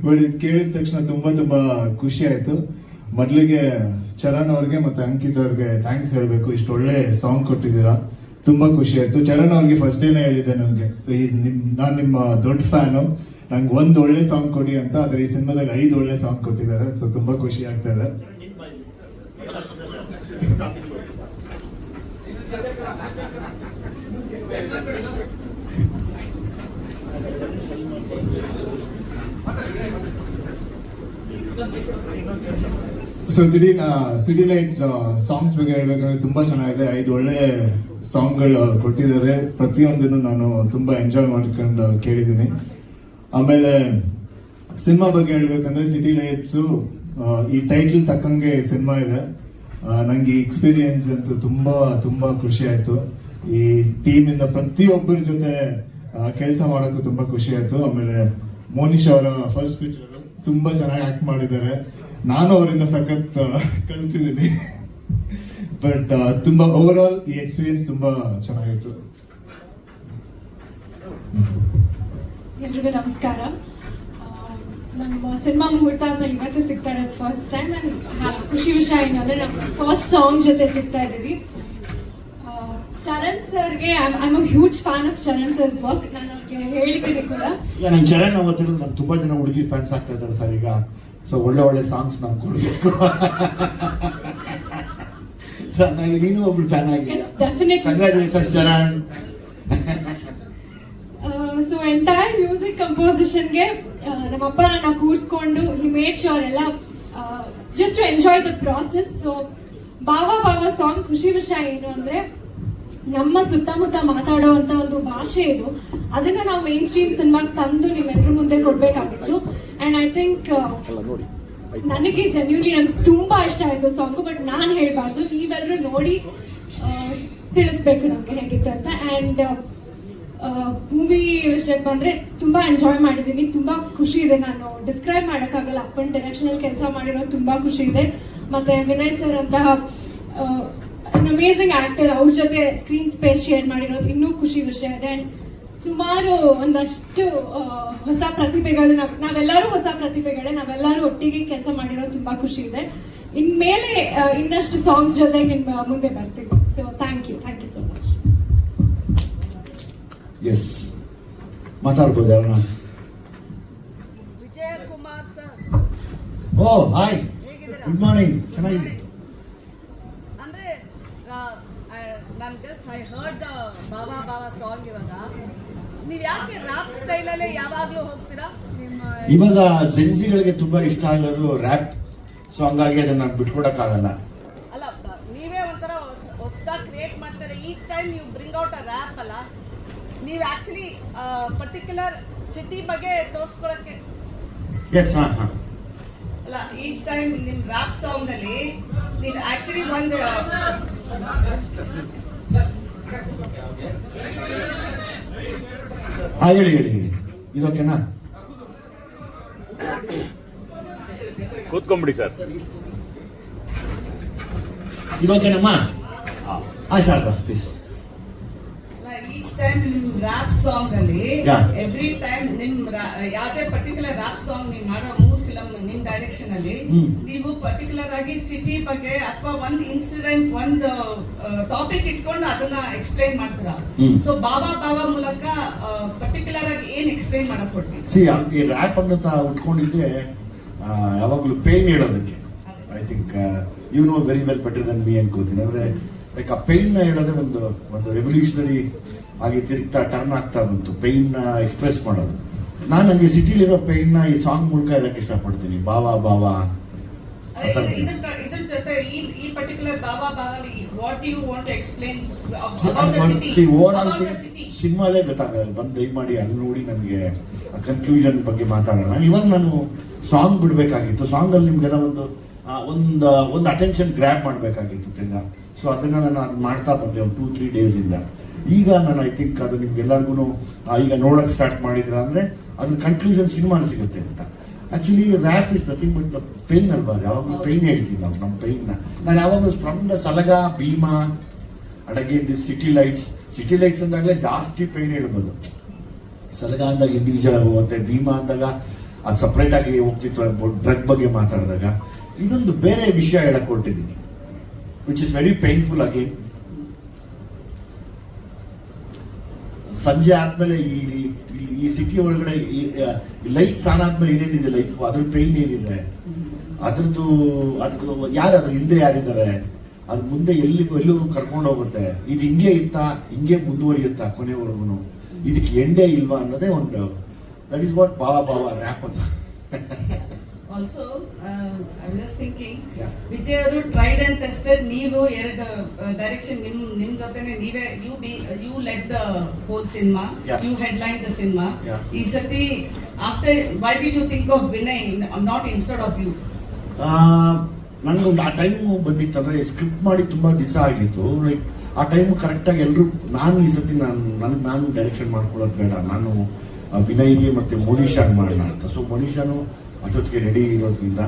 ಬಟ್ ಇದು ಕೇಳಿದ ತಕ್ಷಣ ತುಂಬಾ ಖುಷಿ ಆಯ್ತು. ಮೊದಲಿಗೆ ಚರಣ್ ಅವ್ರಿಗೆ ಮತ್ತೆ ಅಂಕಿತ್ ಅವ್ರಿಗೆ ಥ್ಯಾಂಕ್ಸ್ ಹೇಳಬೇಕು. ಇಷ್ಟು ಒಳ್ಳೆ ಸಾಂಗ್ ಕೊಟ್ಟಿದ್ದೀರಾ, ತುಂಬಾ ಖುಷಿ ಆಯ್ತು. ಚರಣ್ ಅವ್ರಿಗೆ ಫಸ್ಟ್ ಡೇನೇ ಹೇಳಿದ್ದೆ ನನಗೆ, ನಾನು ನಿಮ್ಮ ದೊಡ್ಡ ಫ್ಯಾನು, ನಂಗೆ ಒಂದು ಒಳ್ಳೆ ಸಾಂಗ್ ಕೊಡಿ ಅಂತ. ಆದ್ರೆ ಈ ಸಿನಿಮಾದಲ್ಲಿ 5 ಒಳ್ಳೆ ಸಾಂಗ್ ಕೊಟ್ಟಿದ್ದಾರೆ. ಸೊ ತುಂಬಾ ಖುಷಿ ಆಗ್ತಾ ಇದೆ. ಸೊ ಸಿಟಿ ಲೈಟ್ಸ್ ಸಾಂಗ್ಸ್ ಬಗ್ಗೆ ಹೇಳ್ಬೇಕಂದ್ರೆ ತುಂಬಾ ಚೆನ್ನಾಗಿದೆ. 5 ಒಳ್ಳೆ ಸಾಂಗ್ಗಳು ಕೊಟ್ಟಿದ್ದಾರೆ. ಪ್ರತಿಯೊಂದನ್ನು ನಾನು ತುಂಬಾ ಎಂಜಾಯ್ ಮಾಡ್ಕೊಂಡು ಕೇಳಿದ್ದೀನಿ. ಆಮೇಲೆ ಸಿನಿಮಾ ಬಗ್ಗೆ ಹೇಳ್ಬೇಕಂದ್ರೆ ಸಿಟಿ ಲೈಟ್ಸು ಈ ಟೈಟಲ್ ತಕ್ಕಂಗೆ ಸಿನಿಮಾ ಇದೆ. ನಂಗೆ ಈ ಎಕ್ಸ್ಪೀರಿಯನ್ಸ್ ಅಂತೂ ತುಂಬಾ ಖುಷಿ ಆಯ್ತು. ಈ ಟೀಮಿಂದ ಪ್ರತಿಯೊಬ್ಬರ ಜೊತೆ ಕೆಲಸ ಮಾಡೋಕ್ಕೂ ತುಂಬಾ ಖುಷಿ ಆಯ್ತು. ಆಮೇಲೆ ಮೋನಿಶ್ ಅವರ ಫಸ್ಟ್ ಪಿಕ್ಚರ್ ತುಂಬಾ ಚೆನ್ನಾಗಿ ಆಕ್ಟ್ ಮಾಡಿದ್ದಾರೆ. ನಾನು ಅವರಿಂದ ಸಖತ್ ಕಲ್ತಿದ್ದೀನಿ. ಬಟ್ ತುಂಬಾ ಓವರ್ ಆಲ್ ಈ ಎಕ್ಸ್ಪೀರಿಯನ್ಸ್ ತುಂಬಾ ಚೆನ್ನಾಗಿತ್ತು. ಎಲ್ರಿಗೂ ನಮಸ್ಕಾರ. ನಮ್ಮ ಸಿನಿಮಾ ಮುಹೂರ್ತ ಆದ್ಮೇಲೆ ಇವತ್ತು ಸಿಗ್ತಾ ಇರೋದು ಫಸ್ಟ್ ಟೈಮ್. ಆ್ಯಂಡ್ ಖುಷಿ ವಿಷಯ ಏನಂದ್ರೆ ನಮ್ಮ ಫಸ್ಟ್ ಸಾಂಗ್ ಜೊತೆ ಸಿಗ್ತಾ ಇದ್ದೀವಿ. ಚರಣ್ ಸರ್ಗೆ I a huge fan of Charan sir's work. ನಾನು ಅವ್ರಿಗೆ ಹೇಳಿದ್ದೀನಿ ಕೂಡ. ಇಲ್ಲ, ನಾನು ಚರಣ್ ಅವತ್ತಿಲ್ಲ, ನಾನು ತುಂಬ ಜನ ಹುಡುಗಿ ಫ್ಯಾನ್ಸ್ ಆಗ್ತಾ ಇದ್ದಾರೆ ಸರ್ ಈಗ. ಸೊ ಒಳ್ಳೆ ಒಳ್ಳೆ ಸಾಂಗ್ಸ್ ನಾವು ಕೊಡಬೇಕು. ಸೊ ಹಂಗಾಗಿ ನೀನು ಒಬ್ಳು ಫ್ಯಾನ್ ಆಗಿ. Yes, definitely. Congratulations Charan. So entire music ಕಂಪೋಸಿಷನ್ಗೆ ನಮ್ಮಪ್ಪ ನನ್ನ ಕೂರಿಸ್ಕೊಂಡು ಹಿ ಮೇಡ್ ಶ್ಯೂರ್ ಎಲ್ಲ just to enjoy the process. So ಬಾವಾ ಬಾವಾ ಸಾಂಗ್ ಖುಷಿ ವಿಷಯ ಏನು ಅಂದ್ರೆ ನಮ್ಮ ಸುತ್ತಮುತ್ತ ಮಾತಾಡುವಂತ ಒಂದು ಭಾಷೆ ಇದು. ಅದನ್ನ ನಾವು ಮೇನ್ ಸ್ಟ್ರೀಮ್ ಸಿನಿಮಾಗೆ ತಂದು ನಿಮ್ಮೆಲ್ಲರ ಮುಂದೆ ಕೊಡ್ಬೇಕಾಗಿತ್ತು. ಅಂಡ್ ಐ ಥಿಂಕ್ ನನಗೆ ಜೆನ್ಯೂನ್ಲಿ ನಂಗೆ ತುಂಬಾ ಇಷ್ಟ ಆಯ್ತು ಸಾಂಗು. ಬಟ್ ನಾನು ಹೇಳ್ಬಾರ್ದು, ನೀವೆಲ್ಲರೂ ನೋಡಿ ತಿಳಿಸ್ಬೇಕು ನಮ್ಗೆ ಹೇಗಿತ್ತು ಅಂತ. ಅಂಡ್ ಮೂವಿ ವಿಷಯಕ್ಕೆ ಬಂದ್ರೆ ತುಂಬಾ ಎಂಜಾಯ್ ಮಾಡಿದ್ದೀನಿ, ತುಂಬಾ ಖುಷಿ ಇದೆ. ನಾನು ಡಿಸ್ಕ್ರೈಬ್ ಮಾಡೋಕ್ಕಾಗಲ್ಲ. ಅಪ್ಪನ ಡೈರೆಕ್ಷನ್ ಅಲ್ಲಿ ಕೆಲಸ ಮಾಡಿರೋದು ತುಂಬಾ ಖುಷಿ ಇದೆ. ಮತ್ತೆ ವಿನಯ್ ಸರ್ ಅಂತಹ ಅಮೇಸಿಂಗ್ ಆಕ್ಟರ್, ಅವ್ರ ಜೊತೆ ಸ್ಕ್ರೀನ್ ಸ್ಪೇಸ್ ಶೇರ್ ಮಾಡಿರೋದು ಇನ್ನೂ ಖುಷಿ ವಿಷಯ ಇದೆ. ಅಂಡ್ ಸುಮಾರು ಒಂದಷ್ಟು ಹೊಸ ಪ್ರತಿಭೆಗಳು, ನಾವೆಲ್ಲರೂ ಹೊಸ ಪ್ರತಿಭೆಗಳೇ, ನಾವೆಲ್ಲರೂ ಒಟ್ಟಿಗೆ ಕೆಲಸ ಮಾಡಿರೋದು ತುಂಬಾ ಖುಷಿ ಇದೆ. ಇನ್ಮೇಲೆ ಇನ್ನಷ್ಟು ಸಾಂಗ್ಸ್ ಜೊತೆ ನಿಮ್ಮ ಮುಂದೆ ಬರ್ತೀವಿ. So thank you so much. Yes, ಮಾತಾಡ್ಬೋದು ಯಾರನ್ನ? Vijaya Kumar sir. Oh hi, good morning. ಚೆನ್ನಾಗಿದೆ. ಅಂದ್ರೆ ನಾನು just I heard the Baba Baba song. ಇವಾಗ ನೀವು ಯಾಕೆ ರ್ಯಾಪ್ ಸ್ಟೈಲಲ್ಲೇ ಯಾವಾಗಲೂ ಹೋಗ್ತೀರಾ? ನಿಮ್ಮ ಇವಾಗ ಜೆನ್ಸಿಗಳಿಗೆ ತುಂಬಾ ಇಷ್ಟ ಆಗೋದು ರ್ಯಾಪ್. ಸೊ ಹಂಗಾಗಿ ಅದನ್ನ ನಾನು ಬಿಟ್ಕೊಡಕ್ಕಾಗಲ್ಲ. ಅಲ್ಲ, ನೀವೇ ಒಂಥರ ಹೊಸದಾಗಿ ಕ್ರಿಯೇಟ್ ಮಾಡ್ತಾರೆ. Each time you bring out a rap ಅಲ್ಲ, ನೀವು ಆಕ್ಚುಲಿ ಪರ್ಟಿಕ್ಯುಲರ್ ಸಿಟಿ ಬಗ್ಗೆ ತೋರಿಸ್ಕೊಳಕ್ಕೆ. ಎಸ್, ಹಾಂ ಹಾಂ. ಅಲ್ಲ, ಈಚ್ ಟೈಮ್ ನಿಮ್ಮ ರ್ಯಾಪ್ ಸಾಂಗ್ ಅಲ್ಲಿ ನೀವು ಆಕ್ಚುಲಿ ಒಂದು ಹೇಳಿ ಹೇಳಿ ಹೇಳಿ. ಇದೋಕೆನಾ? ಕೂತ್ಕೊಂಡ್ಬಿಡಿ ಸರ್. ಇದೋಕೆನಮ್ಮ? ಶಾರದಾ ಪ್ಲೀಸ್. ಈಚ್ ಟೈಮ್ ನಿಮ್ ರ್ಯಾಪ್ ಸಾಂಗ್ ಅಲ್ಲಿ Yeah. ಎವ್ರಿ ಟೈಮ್ ನಿಮ್ ಯಾವ್ದೇ ಪರ್ಟಿಕ್ಯುಲರ್ ರ್ಯಾಪ್ ಸಾಂಗ್ ನೀವು ಮಾಡೋ 3 ಫಿಲಮ್ ನಿಮ್ ಡೈರೆಕ್ಷನ್ ಅಲ್ಲಿ ನೀವು ಪರ್ಟಿಕ್ಯುಲರ್ ಆಗಿ ಸಿಟಿ ಬಗ್ಗೆ ಅಥವಾ ಒಂದ್ ಇನ್ಸಿಡೆಂಟ್, ಒಂದು ಟಾಪಿಕ್ ಇಟ್ಕೊಂಡು ಅದನ್ನ ಎಕ್ಸ್ಪ್ಲೈನ್ ಮಾಡ್ತೀರಾ. ಸೊ ಬಾಬಾ ಬಾಬಾ ಮೂಲಕ ಪರ್ಟಿಕ್ಯುಲರ್ ಆಗಿ ಏನ್ ಎಕ್ಸ್ಪ್ಲೈನ್ ಮಾಡಕ್ ಕೊಡ್ತೀವಿ? ಸಿ, ಈ ರ್ಯಾಪ್ ಅನ್ನೋ ಉಟ್ಕೊಂಡಿದ್ದೆ ಯಾವಾಗಲೂ ಪೇನ್ ಹೇಳೋದಕ್ಕೆ. I think you know very well better than me ಅನ್ಕೋತೀನಿ. ಅಂದ್ರೆ ಲೈಕ್ ಆ ಪೇನ್ ನ ಹೇಳೋದೇ ಒಂದು ರೆವಲ್ಯೂಷನರಿ ಆಗಿ ತಿರುಗ್ತಾ ಟರ್ನ್ ಆಗ್ತಾ ಬಂತು. ಪೇನ್ ನ ಎಕ್ಸ್ಪ್ರೆಸ್ ಮಾಡೋದು. ನಾನು ನನಗೆ ಸಿಟಿಲಿರೋ ಪೇನ್ ನ ಈ ಸಾಂಗ್ ಮೂಲಕ ಹೇಳಕ್ ಇಷ್ಟಪಡ್ತೀನಿ. ಬಾವಾ ಬಾವಾ ಇದ್ರ ಜೊತೆ ಈ ಪರ್ಟಿಕ್ಯುಲರ್ ಬಾಬಾ ಬಾಬಾಲಿ what you want to explain about the city? Over ಸಿನಿಮಾಲೇ ಗೊತ್ತಾಗಲ್ಲ. ಬಂದು ದಯಮಾಡಿ ಅಲ್ಲಿ ನೋಡಿ ನನಗೆ ಕನ್ಕ್ಲೂಷನ್ ಬಗ್ಗೆ ಮಾತಾಡೋಣ. ಇವಾಗ ನಾನು ಸಾಂಗ್ ಬಿಡಬೇಕಾಗಿತ್ತು. ಸಾಂಗಲ್ಲಿ ನಿಮಗೆಲ್ಲ ಒಂದು ಅಟೆನ್ಷನ್ ಗ್ರ್ಯಾಬ್ ಮಾಡಬೇಕಾಗಿತ್ತು ತಿರ್ಗಾ. ಸೊ ಅದನ್ನ ನಾನು ಅದು ಮಾಡ್ತಾ ಬಂದೆ ಒಂದು 2-3 ಡೇಸಿಂದ. ಈಗ ನಾನು ಐ ಥಿಂಕ್ ಅದು ನಿಮ್ಗೆಲ್ಲರಿಗೂ ಈಗ ನೋಡೋಕೆ ಸ್ಟಾರ್ಟ್ ಮಾಡಿದ್ರ ಅಂದರೆ ಅದ್ರ ಕನ್ಕ್ಲೂಷನ್ ಸಿನಿಮಾಲಿ ಸಿಗುತ್ತೆ ಅಂತ. Actually rap is nothing but the pain ಅಲ್ವಾ? ಯಾವಾಗಲೂ ಪೇನ್ ಹೇಳ್ತೀವಿ ನಾವು, ನಮ್ಮ ಪೇನ್ನ. ನಾನು ಯಾವಾಗಲೂ ಫ್ರಮ್ ದ ಸಲಗ, ಭೀಮಾ, ಅಡಗೆ ದಿ ಸಿಟಿ ಲೈಟ್ಸ್ ಅಂದಾಗಲೇ ಜಾಸ್ತಿ ಪೇನ್ ಹೇಳ್ಬೋದು. ಸಲಗ ಅಂದಾಗ ಇಂಡಿವಿಜುವಲ್ ಆಗಿ ಹೋಗುತ್ತೆ, ಭೀಮಾ ಅಂದಾಗ ಅದು ಸಪ್ರೇಟ್ ಆಗಿ ಹೋಗ್ತಿತ್ತು. ಡ್ರಗ್ ಬಗ್ಗೆ ಮಾತಾಡಿದಾಗ ಇದೊಂದು ಬೇರೆ ವಿಷಯ ಹೇಳಕ್ ಹೊರಟಿದ್ದೀನಿ, which is very painful. Again ಸಂಜೆ ಆದ್ಮೇಲೆ ಈ ಸಿಟಿ ಒಳಗಡೆ ಲೈಟ್ಸ್ ಆನ್ ಆದ್ಮೇಲೆ ಏನೇನಿದೆ ಲೈಫ್, ಅದ್ರ ಪೇನ್ ಏನಿದೆ, ಅದ್ರದ್ದು ಯಾರು ಅದ್ರ ಹಿಂದೆ ಯಾರಿದ್ದಾರೆ, ಅದು ಮುಂದೆ ಎಲ್ಲರಿಗೂ ಕರ್ಕೊಂಡು ಹೋಗುತ್ತೆ. ಇದು ಹಿಂಗೆ ಮುಂದುವರಿಯುತ್ತಾ ಕೊನೆವರೆಗೂ? ಇದಕ್ಕೆ ಎಂಡೇ ಇಲ್ವಾ ಅನ್ನೋದೇ ಒಂದು, that is what Bawa Bawa rap ಅದು. Also I was just thinking, Vijay ಅವರು ಟ್ರೈಡ್ ಅಂಡ್ ಟೆಸ್ಟೆಡ್. ನೀವು ಎರಡು ಡೈರೆಕ್ಷನ್ ನಿಮ್ ಜೊತೆನೆ ನೀವೇ, you led the whole cinema, you headline the cinema. ಈ ಸತಿ after, why did you think of Vinay not instead of you? ನನಗೊಂದು ಆ ಟೈಮ್ ಬಂದಿತ್ತು. ಅಂದರೆ ಸ್ಕ್ರಿಪ್ಟ್ ಮಾಡಿ ತುಂಬ ದಿವಸ ಆಗಿತ್ತು. ಲೈಕ್ ಆ ಟೈಮ್ ಕರೆಕ್ಟಾಗಿ ಎಲ್ಲರೂ, ನಾನು ಈ ಸತಿ ನಾನು ಡೈರೆಕ್ಷನ್ ಮಾಡ್ಕೊಳ್ಳೋದು ಬೇಡ, ನಾನು ವಿನಯ್ಗೆ ಮತ್ತು ಮೋನಿಷಾಗೆ ಮಾಡೋಣ ಅಂತ. ಸೊ ಮೋನಿಷಾನು ಅಷ್ಟೊತ್ತಿಗೆ ರೆಡಿ ಇರೋದ್ರಿಂದ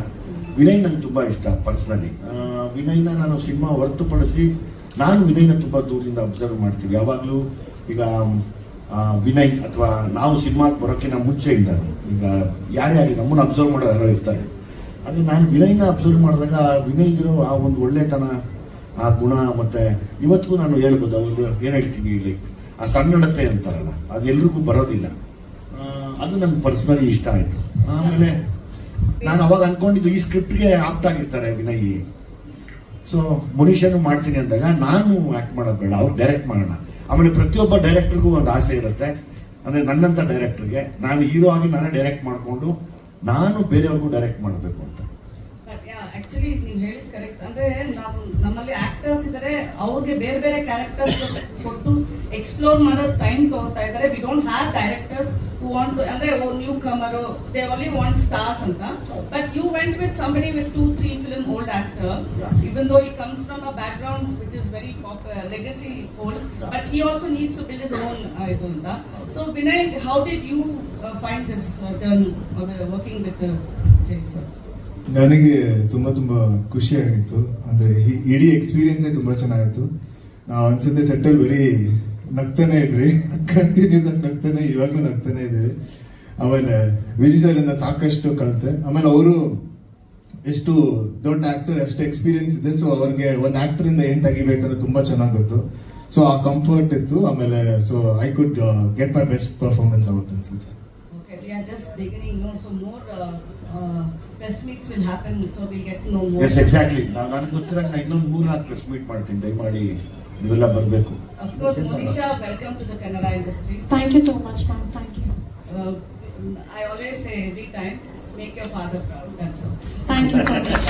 ವಿನಯ್ ನಂಗೆ ತುಂಬ ಇಷ್ಟ ಪರ್ಸ್ನಲಿ. ವಿನಯ್ನ ನಾನು ಸಿನಿಮಾ ಹೊರತುಪಡಿಸಿ ನಾನು ವಿನಯ್ನ ತುಂಬ ದೂರದಿಂದ ಅಬ್ಸರ್ವ್ ಮಾಡ್ತೀವಿ ಯಾವಾಗಲೂ. ಈಗ ವಿನಯ್ ಅಥವಾ ನಾವು ಸಿನಿಮಾಗೆ ಬರೋಕ್ಕಿಂತ ಮುಂಚೆಯಿಂದ ಈಗ ಯಾರ್ಯಾರು ನಮ್ಮನ್ನು ಅಬ್ಸರ್ವ್ ಮಾಡೋ ಯಾರೋ ಇರ್ತಾರೆ. ಅದು ನಾನು ವಿನಯ್ನ ಅಬ್ಸರ್ವ್ ಮಾಡಿದಾಗ ವಿನಯ್ಗಿರೋ ಆ ಒಂದು ಒಳ್ಳೆತನ, ಆ ಗುಣ, ಮತ್ತು ಇವತ್ತಿಗೂ ನಾನು ಹೇಳ್ಬೋದು ಅವ್ರದ್ದು ಏನು ಹೇಳ್ತೀನಿ, ಲೈಕ್ ಆ ಸಣ್ಣಡತೆ ಅಂತಾರಲ್ಲ, ಅದು ಎಲ್ರಿಗೂ ಬರೋದಿಲ್ಲ. ಅದು ನನಗೆ ಪರ್ಸ್ನಲಿ ಇಷ್ಟ ಆಯಿತು. ಆಮೇಲೆ ನಾನು ಅವಾಗ ಅಂದ್ಕೊಂಡಿದ್ದು ಈ ಸ್ಕ್ರಿಪ್ಟ್ಗೆ ಆಪ್ಟ್ ಆಗಿರ್ತಾರೆ ವಿನಯ್. ಸೊ ಮುನೀಶನು ಮಾಡ್ತೀನಿ ಅಂದಾಗ ನಾನು ಆ್ಯಕ್ಟ್ ಮಾಡೋದು ಬೇಡ, ಅವ್ರು ಡೈರೆಕ್ಟ್ ಮಾಡೋಣ. ಆಮೇಲೆ ಪ್ರತಿಯೊಬ್ಬ ಡೈರೆಕ್ಟ್ರಿಗೂ ಒಂದು ಆಸೆ ಇರುತ್ತೆ, ಅಂದರೆ ನನ್ನಂಥ ಡೈರೆಕ್ಟ್ರಿಗೆ ನಾನು ಹೀರೋ ಆಗಿ ನಾನೇ ಡೈರೆಕ್ಟ್ ಮಾಡಿಕೊಂಡು ನಾನು ಬೇರೆಯವ್ರಿಗೂ ಡೈರೆಕ್ಟ್ ಮಾಡಬೇಕು ಅಂತ. ಆಕ್ಚುಲಿ ನೀವು ಹೇಳಿದ್ ಕರೆಕ್ಟ್. ಅಂದ್ರೆ ನಾವು ನಮ್ಮಲ್ಲಿ ಆಕ್ಟರ್ಸ್ ಇದ್ದಾರೆ, ಅವ್ರಿಗೆ ಬೇರೆ ಬೇರೆ ಕ್ಯಾರೆಕ್ಟರ್ಸ್ ಕೊಟ್ಟು ಎಕ್ಸ್ಪ್ಲೋರ್ ಮಾಡೋ ಟೈಮ್ ತಗೋತಾ ಇದ್ದಾರೆ. We don't have directors who want to, ಅಂದ್ರೆ newcomer, they only want stars ಅಂತ. But you went with somebody with 2-3 film old actor, even though he comes from a background which is very popular, legacy holds, but he also needs to build his own idu anta. So Vinay, how did you find this journey of working with Jay sir? ನನಗೆ ತುಂಬ ಖುಷಿ ಆಗಿತ್ತು. ಅಂದರೆ ಇಡೀ ಎಕ್ಸ್ಪೀರಿಯನ್ಸೇ ತುಂಬ ಚೆನ್ನಾಗಿತ್ತು. ನಾವು ಅನ್ಸುತ್ತೆ ಸೆಟ್ಟಲ್ಲಿ ಬರೀ ನಗ್ತಾನೆ ಇದ್ವಿ, ಕಂಟಿನ್ಯೂಸ್ ಆಗಿ ನಗ್ತಾನೆ, ಇವಾಗಲೂ ನಗ್ತಾನೆ ಇದ್ದೀವಿ. ಆಮೇಲೆ ವಿಜಯ್ ಸರಿಂದ ಸಾಕಷ್ಟು ಕಲಿತೆ. ಆಮೇಲೆ ಅವರು ಎಷ್ಟು ದೊಡ್ಡ ಆ್ಯಕ್ಟರ್, ಎಷ್ಟು ಎಕ್ಸ್ಪೀರಿಯನ್ಸ್ ಇದೆ. ಸೊ ಅವ್ರಿಗೆ ಒಂದು ಆ್ಯಕ್ಟರಿಂದ ಏನು ತೆಗಿಬೇಕಂದ್ರೆ ತುಂಬ ಚೆನ್ನಾಗಿ ಗೊತ್ತು. ಸೊ ಆ ಕಂಫರ್ಟ್ ಇತ್ತು. ಆಮೇಲೆ so I could get my best performance out ಅನ್ಸುತ್ತೆ. Okay, we are just beginning, no? So more press meets will happen, so we'll get to know more. Yes, exactly. ನನಗೆ ಗೊತ್ತಿರಂಗೆ ಇನ್ನೊಂದು 3-4 ಪ್ರೆಸ್ ಮೀಟ್ ಮಾಡ್ತೀನಿ, ದಯಮಾಡಿ ನೀವೆಲ್ಲ ಬರಬೇಕು. Of course, Monisha, welcome to the Kannada industry. Thank you so much, ma'am. Thank you. I always say every time, make your father proud. That's all. Thank you so much.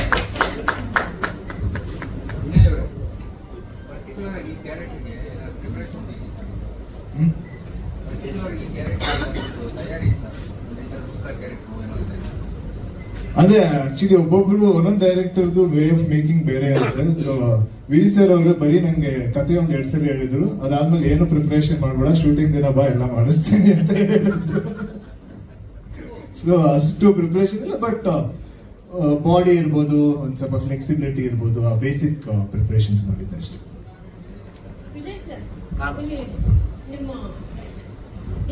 ಅದೇ actually ಒಬ್ಬೊಬ್ರು ಒಂದೊಂದು ಡೈರೆಕ್ಟರ್ದು way of making ಬೇರೆ ಇರುತ್ತೆ. So Vijay sir ಅವರು ಬರೀ ನಂಗೆ ಕತೆ ಒಂದು 2 ಸಲ ಹೇಳಿದ್ರು, ಅದಾದ್ಮೇಲೆ ಏನು ಪ್ರಿಪರೇಷನ್ ಮಾಡ್ಬೇಡ, ಶೂಟಿಂಗ್ ದಿನ ಬಾ ಎಲ್ಲ ಮಾಡಿಸ್ತೀನಿ ಅಂತ ಹೇಳಿದ್ರು. ಸೊ ಅಷ್ಟು ಪ್ರಿಪರೇಷನ್ ಇಲ್ಲ, ಬಟ್ ಬಾಡಿ ಇರ್ಬೋದು, ಒಂದು ಸ್ವಲ್ಪ ಫ್ಲೆಕ್ಸಿಬಿಲಿಟಿ ಇರ್ಬೋದು, ಆ ಬೇಸಿಕ್ ಪ್ರಿಪರೇಷನ್ಸ್ ಮಾಡಿದ್ದೆ ಅಷ್ಟೇ. ವಿಜಯ್ ಸರ್, ಇಲ್ಲಿ ನಿಮ್ಮ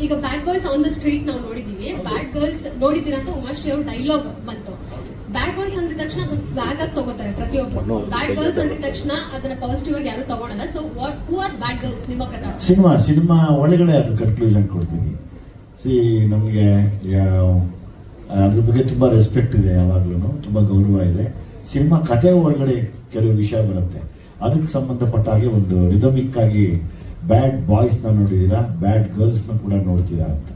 ಈಗ ಬ್ಯಾಡ್ ಬಾಯ್ಸ್ ಆನ್ ದ ಸ್ಟ್ರೀಟ್ ನಾವು ನೋಡಿದೀವಿ, ಬ್ಯಾಡ್ ಗರ್ಲ್ಸ್ ನೋಡಿದ್ದೀರಾ ಅಂತ ಉಮಾಶ್ರೀ ಅವ್ರ ಡೈಲಾಗ್ ಬಂತು. ಬ್ಯಾಡ್ ಬಾಯ್ಸ್ ಅಂದಿದ ತಕ್ಷಣ ಅದನ್ನ ಸ್ವ್ಯಾಗ್ ಆಗಿ ತಗೋತಾರೆ ಪ್ರತಿಯೊಬ್ಬರು. ಬ್ಯಾಡ್ ಗರ್ಲ್ಸ್ ಅಂದಿದ ತಕ್ಷಣ ಅದನ್ನ ಪಾಸಿಟಿವ್ ಆಗಿ ಯಾರು ತಗೊಳಲ್ಲ. So who are bad girls ನಿಮ್ಮ ಪ್ರಕಾರ? ಸಿನಿಮಾ ಒಳಗಡೆ ಅದು ಕನ್ಕ್ಲೂಷನ್ ಕೊಡ್ತೀನಿ. ನಮಗೆ ಅದ್ರ ಬಗ್ಗೆ ತುಂಬ ರೆಸ್ಪೆಕ್ಟ್ ಇದೆ, ಯಾವಾಗ್ಲೂ ತುಂಬ ಗೌರವ ಇದೆ. ಸಿನಿಮಾ ಕಥೆ ಒಳಗಡೆ ಕೆಲವು ವಿಷಯ ಬರುತ್ತೆ, ಅದಕ್ಕೆ ಸಂಬಂಧಪಟ್ಟ ಹಾಗೆ ಒಂದು ರಿದಮಿಕ್ ಆಗಿ ಬ್ಯಾಡ್ ಬಾಯ್ಸ್ನ ನೋಡಿದ್ದೀರಾ, ಬ್ಯಾಡ್ ಗರ್ಲ್ಸ್ನ ಕೂಡ ನೋಡ್ತೀರಾ ಅಂತ.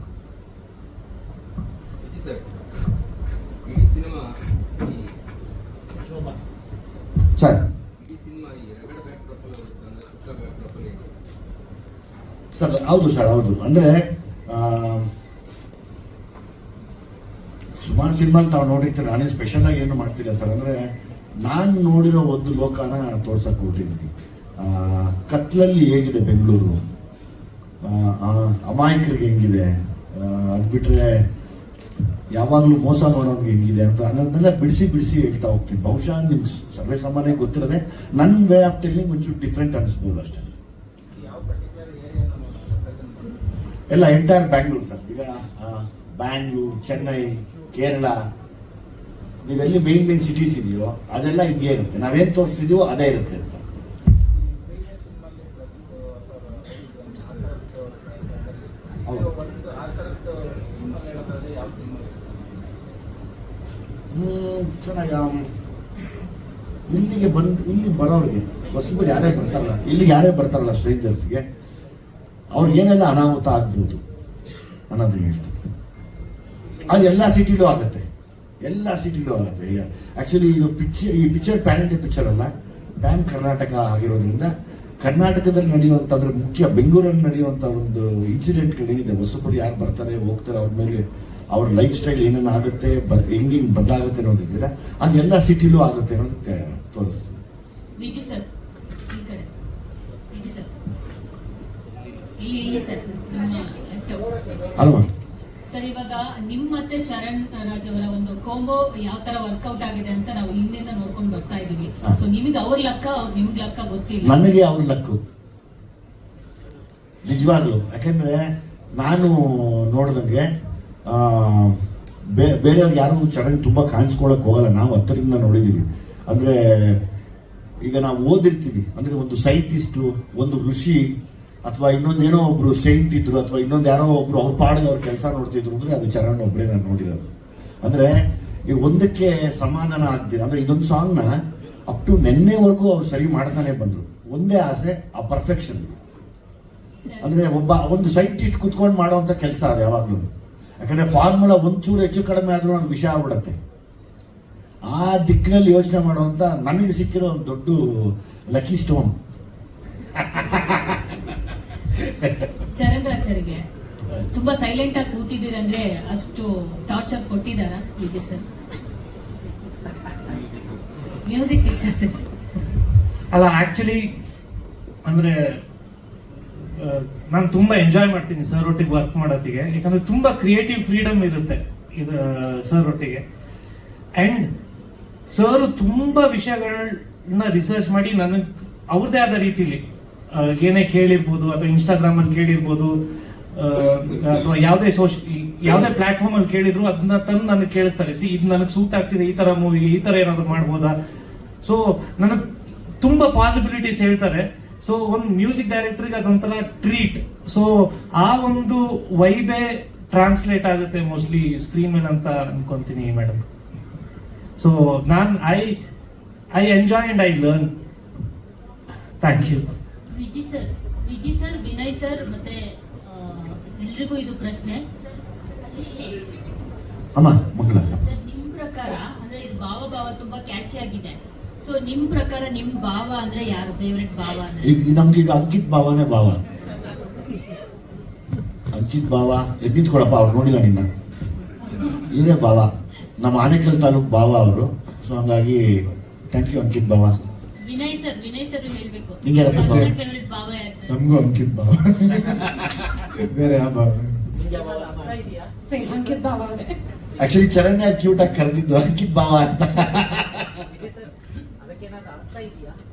ಸರ್ ಹೌದು. ಅಂದರೆ ಸುಮಾರು ಸಿನಿಮಾಲ್ ತಾವು ನೋಡಿರ್ತೀರ, ನಾನೇ ಸ್ಪೆಷಲ್ ಆಗಿ ಏನು ಮಾಡ್ತೀರಾ ಸರ್ ಅಂದರೆ, ನಾನು ನೋಡಿರೋ ಒಂದು ಲೋಕನ ತೋರ್ಸಕ್ಕೆ ಹೊರಟಿದ್ದೀನಿ. ಕತ್ಲಲ್ಲಿ ಹೇಗಿದೆ ಬೆಂಗಳೂರು, ಅಮಾಯಕರಿಗೆ ಹೆಂಗಿದೆ, ಅದು ಬಿಟ್ಟರೆ ಯಾವಾಗಲೂ ಮೋಸ ಮಾಡೋನ್ಗೆ ಹೆಂಗಿದೆ ಅಂತ ಅನ್ನೋದನ್ನೆಲ್ಲ ಬಿಡಿಸಿ ಹೇಳ್ತಾ ಹೋಗ್ತೀನಿ. ಬಹುಶಃ ನಿಮ್ಗೆ ಸರ್ವೇ ಸಾಮಾನ್ಯ ಗೊತ್ತಿರೋದೆ, ನನ್ನ ವೇ ಆಫ್ ಟೆಲ್ಲಿಂಗ್ ಒಂಚೂರು ಡಿಫ್ರೆಂಟ್ ಅನಿಸ್ಬೋದು ಅಷ್ಟೇ. ಎಲ್ಲ ಎಂಟೈರ್ ಬ್ಯಾಂಗ್ಳೂರ್ ಸರ್. ಈಗ ಬ್ಯಾಂಗ್ಳೂರು, ಚೆನ್ನೈ, ಕೇರಳ, ನೀವೆಲ್ಲಿ ಮೇನ್ ಸಿಟೀಸ್ ಇದೆಯೋ ಅದೆಲ್ಲ ಹಿಂಗೆ ಇರುತ್ತೆ. ನಾವೇನು ತೋರಿಸ್ತಿದೀವೋ ಅದೇ ಇರುತ್ತೆ ಅಂತ. ಚೆನ್ನಾಗಿ ಇಲ್ಲಿ ಬರೋರಿಗೆ ಹೊಸಬರು ಯಾರೇ ಬರ್ತಾರಲ್ಲ ಸ್ಟ್ರೇಂಜರ್ಸ್ಗೆ, ಅವ್ರಿಗೆ ಏನೆಲ್ಲ ಅನಾಹುತ ಆಗ್ಬೋದು ಅನ್ನೋದು ಹೇಳ್ತಾರೆ. ಅದು ಎಲ್ಲ ಸಿಟಿಲೂ ಆಗುತ್ತೆ. ಈಗ ಆ್ಯಕ್ಚುಲಿ ಈ ಪಿಕ್ಚರ್ ಪ್ಯಾನ್ ಇಂಡಿಯಾ ಪಿಕ್ಚರ್ ಅಲ್ಲ, ಪ್ಯಾನ್ ಕರ್ನಾಟಕ ಆಗಿರೋದ್ರಿಂದ ಕರ್ನಾಟಕದಲ್ಲಿ ನಡೆಯುವಂಥದ್ರ ಮುಖ್ಯ ಬೆಂಗಳೂರಲ್ಲಿ ನಡೆಯುವಂಥ ಒಂದು ಇನ್ಸಿಡೆಂಟ್ಗಳೇನಿದೆ, ಹೊಸಬರು ಯಾರು ಬರ್ತಾರೆ ಹೋಗ್ತಾರೆ, ಅವ್ರ ಮೇಲೆ ಅವ್ರ ಲೈಫ್ ಸ್ಟೈಲ್ ಏನೇನು ಆಗುತ್ತೆ, ಹೆಂಗೆ ಬದಲಾಗುತ್ತೆ ಅನ್ನೋದಿದ್ದೀರಾ, ಅದೆಲ್ಲ ಸಿಟಿಲೂ ಆಗುತ್ತೆ ಅನ್ನೋದಕ್ಕೆ ತೋರಿಸ್ತೀವಿ. ವಿಜಯ್ ಸರ್ ಈ ಕಡೆ, ವಿಜಯ್ ಸರ್ ಇಲ್ಲಿ ಸರ್ ಅಲ್ವಾ ಸರ್, ಇವಾಗ ನಿಮ್ ಮತ್ತೆ ಚರಣ್ ರಾಜ್ ಅವರ ಒಂದು ಕಾಂಬೋ ಯಾವ ತರ ವರ್ಕೌಟ್ ಆಗಿದೆ ಅಂತ ನಾವು ಹಿಂದಿಂದ ನೋಡ್ಕೊಂಡು ಬರ್ತಾ ಇದೀವಿ. ಸೊ ನಿಮಗೆ ಅವ್ರ ಲಕ್ಕ, ನಿಮ್ಗೆ ಲಕ್ಕ ಗೊತ್ತಿಲ್ಲ. ನನಗೆ ಅವ್ರ ಲಕ್ಕು ನಿಜವಾಗ್ಲು. ಯಾಕೆಂದ್ರೆ ನಾನು ನೋಡ್ದಂಗೆ ಬೇರೆಯವ್ರಿಗೆ ಯಾರು ಚರಣ್ ತುಂಬ ಕಾಣಿಸ್ಕೊಳಕ್ಕೆ ಹೋಗಲ್ಲ. ನಾವು ಹತ್ತರಿಂದ ನೋಡಿದ್ದೀವಿ. ಅಂದರೆ ಈಗ ನಾವು ಓದಿರ್ತೀವಿ, ಅಂದರೆ ಒಂದು ಸೈಂಟಿಸ್ಟು, ಒಂದು ಋಷಿ, ಅಥವಾ ಇನ್ನೊಂದೇನೋ ಒಬ್ರು ಸೈಂಟ್ ಇದ್ರು, ಅಥವಾ ಇನ್ನೊಂದು ಯಾರೋ ಒಬ್ರು ಅವ್ರ ಪಾಡಿಗೆ ಅವ್ರ ಕೆಲಸ ನೋಡ್ತಿದ್ರು ಅಂದರೆ ಅದು ಚರಣ್ ಒಬ್ಬರೇ ನಾನು ನೋಡಿರೋದು. ಅಂದರೆ ಈಗ ಒಂದಕ್ಕೆ ಸಮಾಧಾನ ಆಗ್ತೀರ. ಅಂದರೆ ಇದೊಂದು ಸಾಂಗ್ನ ಅಪ್ ಟು ನೆನ್ನೆವರೆಗೂ ಅವ್ರು ಸರಿ ಮಾಡ್ತಾನೆ ಬಂದರು. ಒಂದೇ ಆಸೆ, ಆ ಪರ್ಫೆಕ್ಷನ್. ಅಂದರೆ ಒಂದು ಸೈಂಟಿಸ್ಟ್ ಕುತ್ಕೊಂಡು ಮಾಡೋವಂಥ ಕೆಲಸ ಅದು ಯಾವಾಗಲೂ. ಯಾಕಂದರೆ ಫಾರ್ಮುಲಾ ಒಂಚೂರು ಹೆಚ್ಚು ಕಡಿಮೆ ಆದರೂ ಒಂದು ವಿಷಯ ಆಗ್ಬಿಡತ್ತೆ. ಆ ದಿಕ್ಕಿನಲ್ಲಿ ಯೋಚನೆ ಮಾಡುವಂಥ ನನಗೆ ಸಿಕ್ಕಿರೋ ಒಂದು ದೊಡ್ಡ ಲಕ್ಕಿ ಸ್ಟೋನ್. ಚರಣ್ ರಾಜ್ ಸರ್ಗೆ ತುಂಬಾ ಸೈಲೆಂಟ್ ಆಗಿ ಕೂತಿದ್ದೀರಿ ಅಂದ್ರೆ ಅಷ್ಟು ಟಾರ್ಚರ್ ಕೊಟ್ಟಿದಾರ ವಿಜಯ್ ಸರ್? ಮ್ಯೂಸಿಕ್ ಪಿಕ್ಚರ್ ಅಲ್ಲ, ಆಕ್ಚುಲಿ ಅಂದರೆ ನಾನು ತುಂಬ ಎಂಜಾಯ್ ಮಾಡ್ತೀನಿ ಸರ್ ಒಟ್ಟಿಗೆ ವರ್ಕ್ ಮಾಡೋತ್ತಿಗೆ. ಯಾಕಂದರೆ ತುಂಬ ಕ್ರಿಯೇಟಿವ್ ಫ್ರೀಡಮ್ ಇರುತ್ತೆ ಇದು ಸರ್ ಒಟ್ಟಿಗೆ. ಆ್ಯಂಡ್ ಸರ್ ತುಂಬ ವಿಷಯಗಳನ್ನ ರಿಸರ್ಚ್ ಮಾಡಿ ನನಗೆ ಅವ್ರದ್ದೇ ಆದ ರೀತಿಲಿ ಏನೇ ಕೇಳಿರ್ಬೋದು, ಅಥವಾ ಇನ್ಸ್ಟಾಗ್ರಾಮಲ್ಲಿ ಕೇಳಿರ್ಬೋದು, ಅಥವಾ ಯಾವುದೇ ಪ್ಲಾಟ್ಫಾರ್ಮಲ್ಲಿ ಕೇಳಿದ್ರು ಅದನ್ನ ತಂದು ನನಗೆ ಕೇಳಿಸ್ತಾರೆ. ಇದು ನನಗೆ ಸೂಟ್ ಆಗ್ತಿದೆ, ಈ ಥರ ಮೂವಿಗೆ ಈ ಥರ ಏನಾದರೂ ಮಾಡ್ಬೋದಾ. ಸೊ ನನಗೆ ತುಂಬ ಪಾಸಿಬಿಲಿಟೀಸ್ ಹೇಳ್ತಾರೆ. ಸೊ ಒಂದು ಮ್ಯೂಸಿಕ್ ಡೈರೆಕ್ಟರ್ಗೆ ಅದೊಂಥರ ಟ್ರೀಟ್. ಸೊ ಆ ಒಂದು ವೈಬೇ ಟ್ರಾನ್ಸ್ಲೇಟ್ ಆಗುತ್ತೆ ಮೋಸ್ಟ್ಲಿ ಸ್ಕ್ರೀನ್ ಮೇಲೆ ಅಂತ ಅನ್ಕೊಂತೀನಿ ಮೇಡಮ್. ಸೊ ನಾನು I enjoy and I learn. Thank you. Vijay sir, Vinay sir, ಮತ್ತೆ ಎಲ್ರಿಗೂ ಇದು ಪ್ರಶ್ನೆ ಸರ್. ನಿಮ್ ಪ್ರಕಾರ ಅಂದ್ರೆ ಇದು ಭಾವ ತುಂಬಾ ಕ್ಯಾಚಿ ಆಗಿದೆ. ಸೊ ನಿಮ್ ಪ್ರಕಾರ ನಿಮ್ ಭಾವ ಅಂದ್ರೆ ಯಾರು ಫೇವರೇಟ್ ಭಾವ ಅಂದ್ರೆ? ನಮ್ಗೀಗ ಅಂಕಿತ್ ಭಾವನೇ ಭಾವ. ಅಂಕಿತ್ ಭಾವ ಎದ್ದಿತ್ಕೊಳಪ್ಪ, ಅವ್ರು ನೋಡಿಲ್ಲ ನಿನ್ನ, ಇವರೇ ಭಾವ. ನಮ್ಮ ಆನೇಕಲ್ ತಾಲೂಕು ಭಾವ ಅವರು. ಸೊ ಹಂಗಾಗಿ ಥ್ಯಾಂಕ್ ಯು ಅಂಕಿತ್ ಭಾವ. ವಿನಯ್ ಸರ್ ಹೇಳ್ಬೇಕು, ಫೇವರೇಟ್ ಭಾವ ಯಾರು ಸರ್? ನಮಗೂ ಅಂಕಿತ್ ಭಾವ. ಬೇರೆ ಯಾವ ಭಾವ? ಅಂಕಿತ್ ಭಾವ ಅವರೇ. ಆಕ್ಚುಲಿ ಚರಣ್ ಕ್ಯೂಟ್ ಆಗಿ ಕರೆದಿದ್ದು ಅಂಕಿತ್ ಭಾವ ಅಂತ.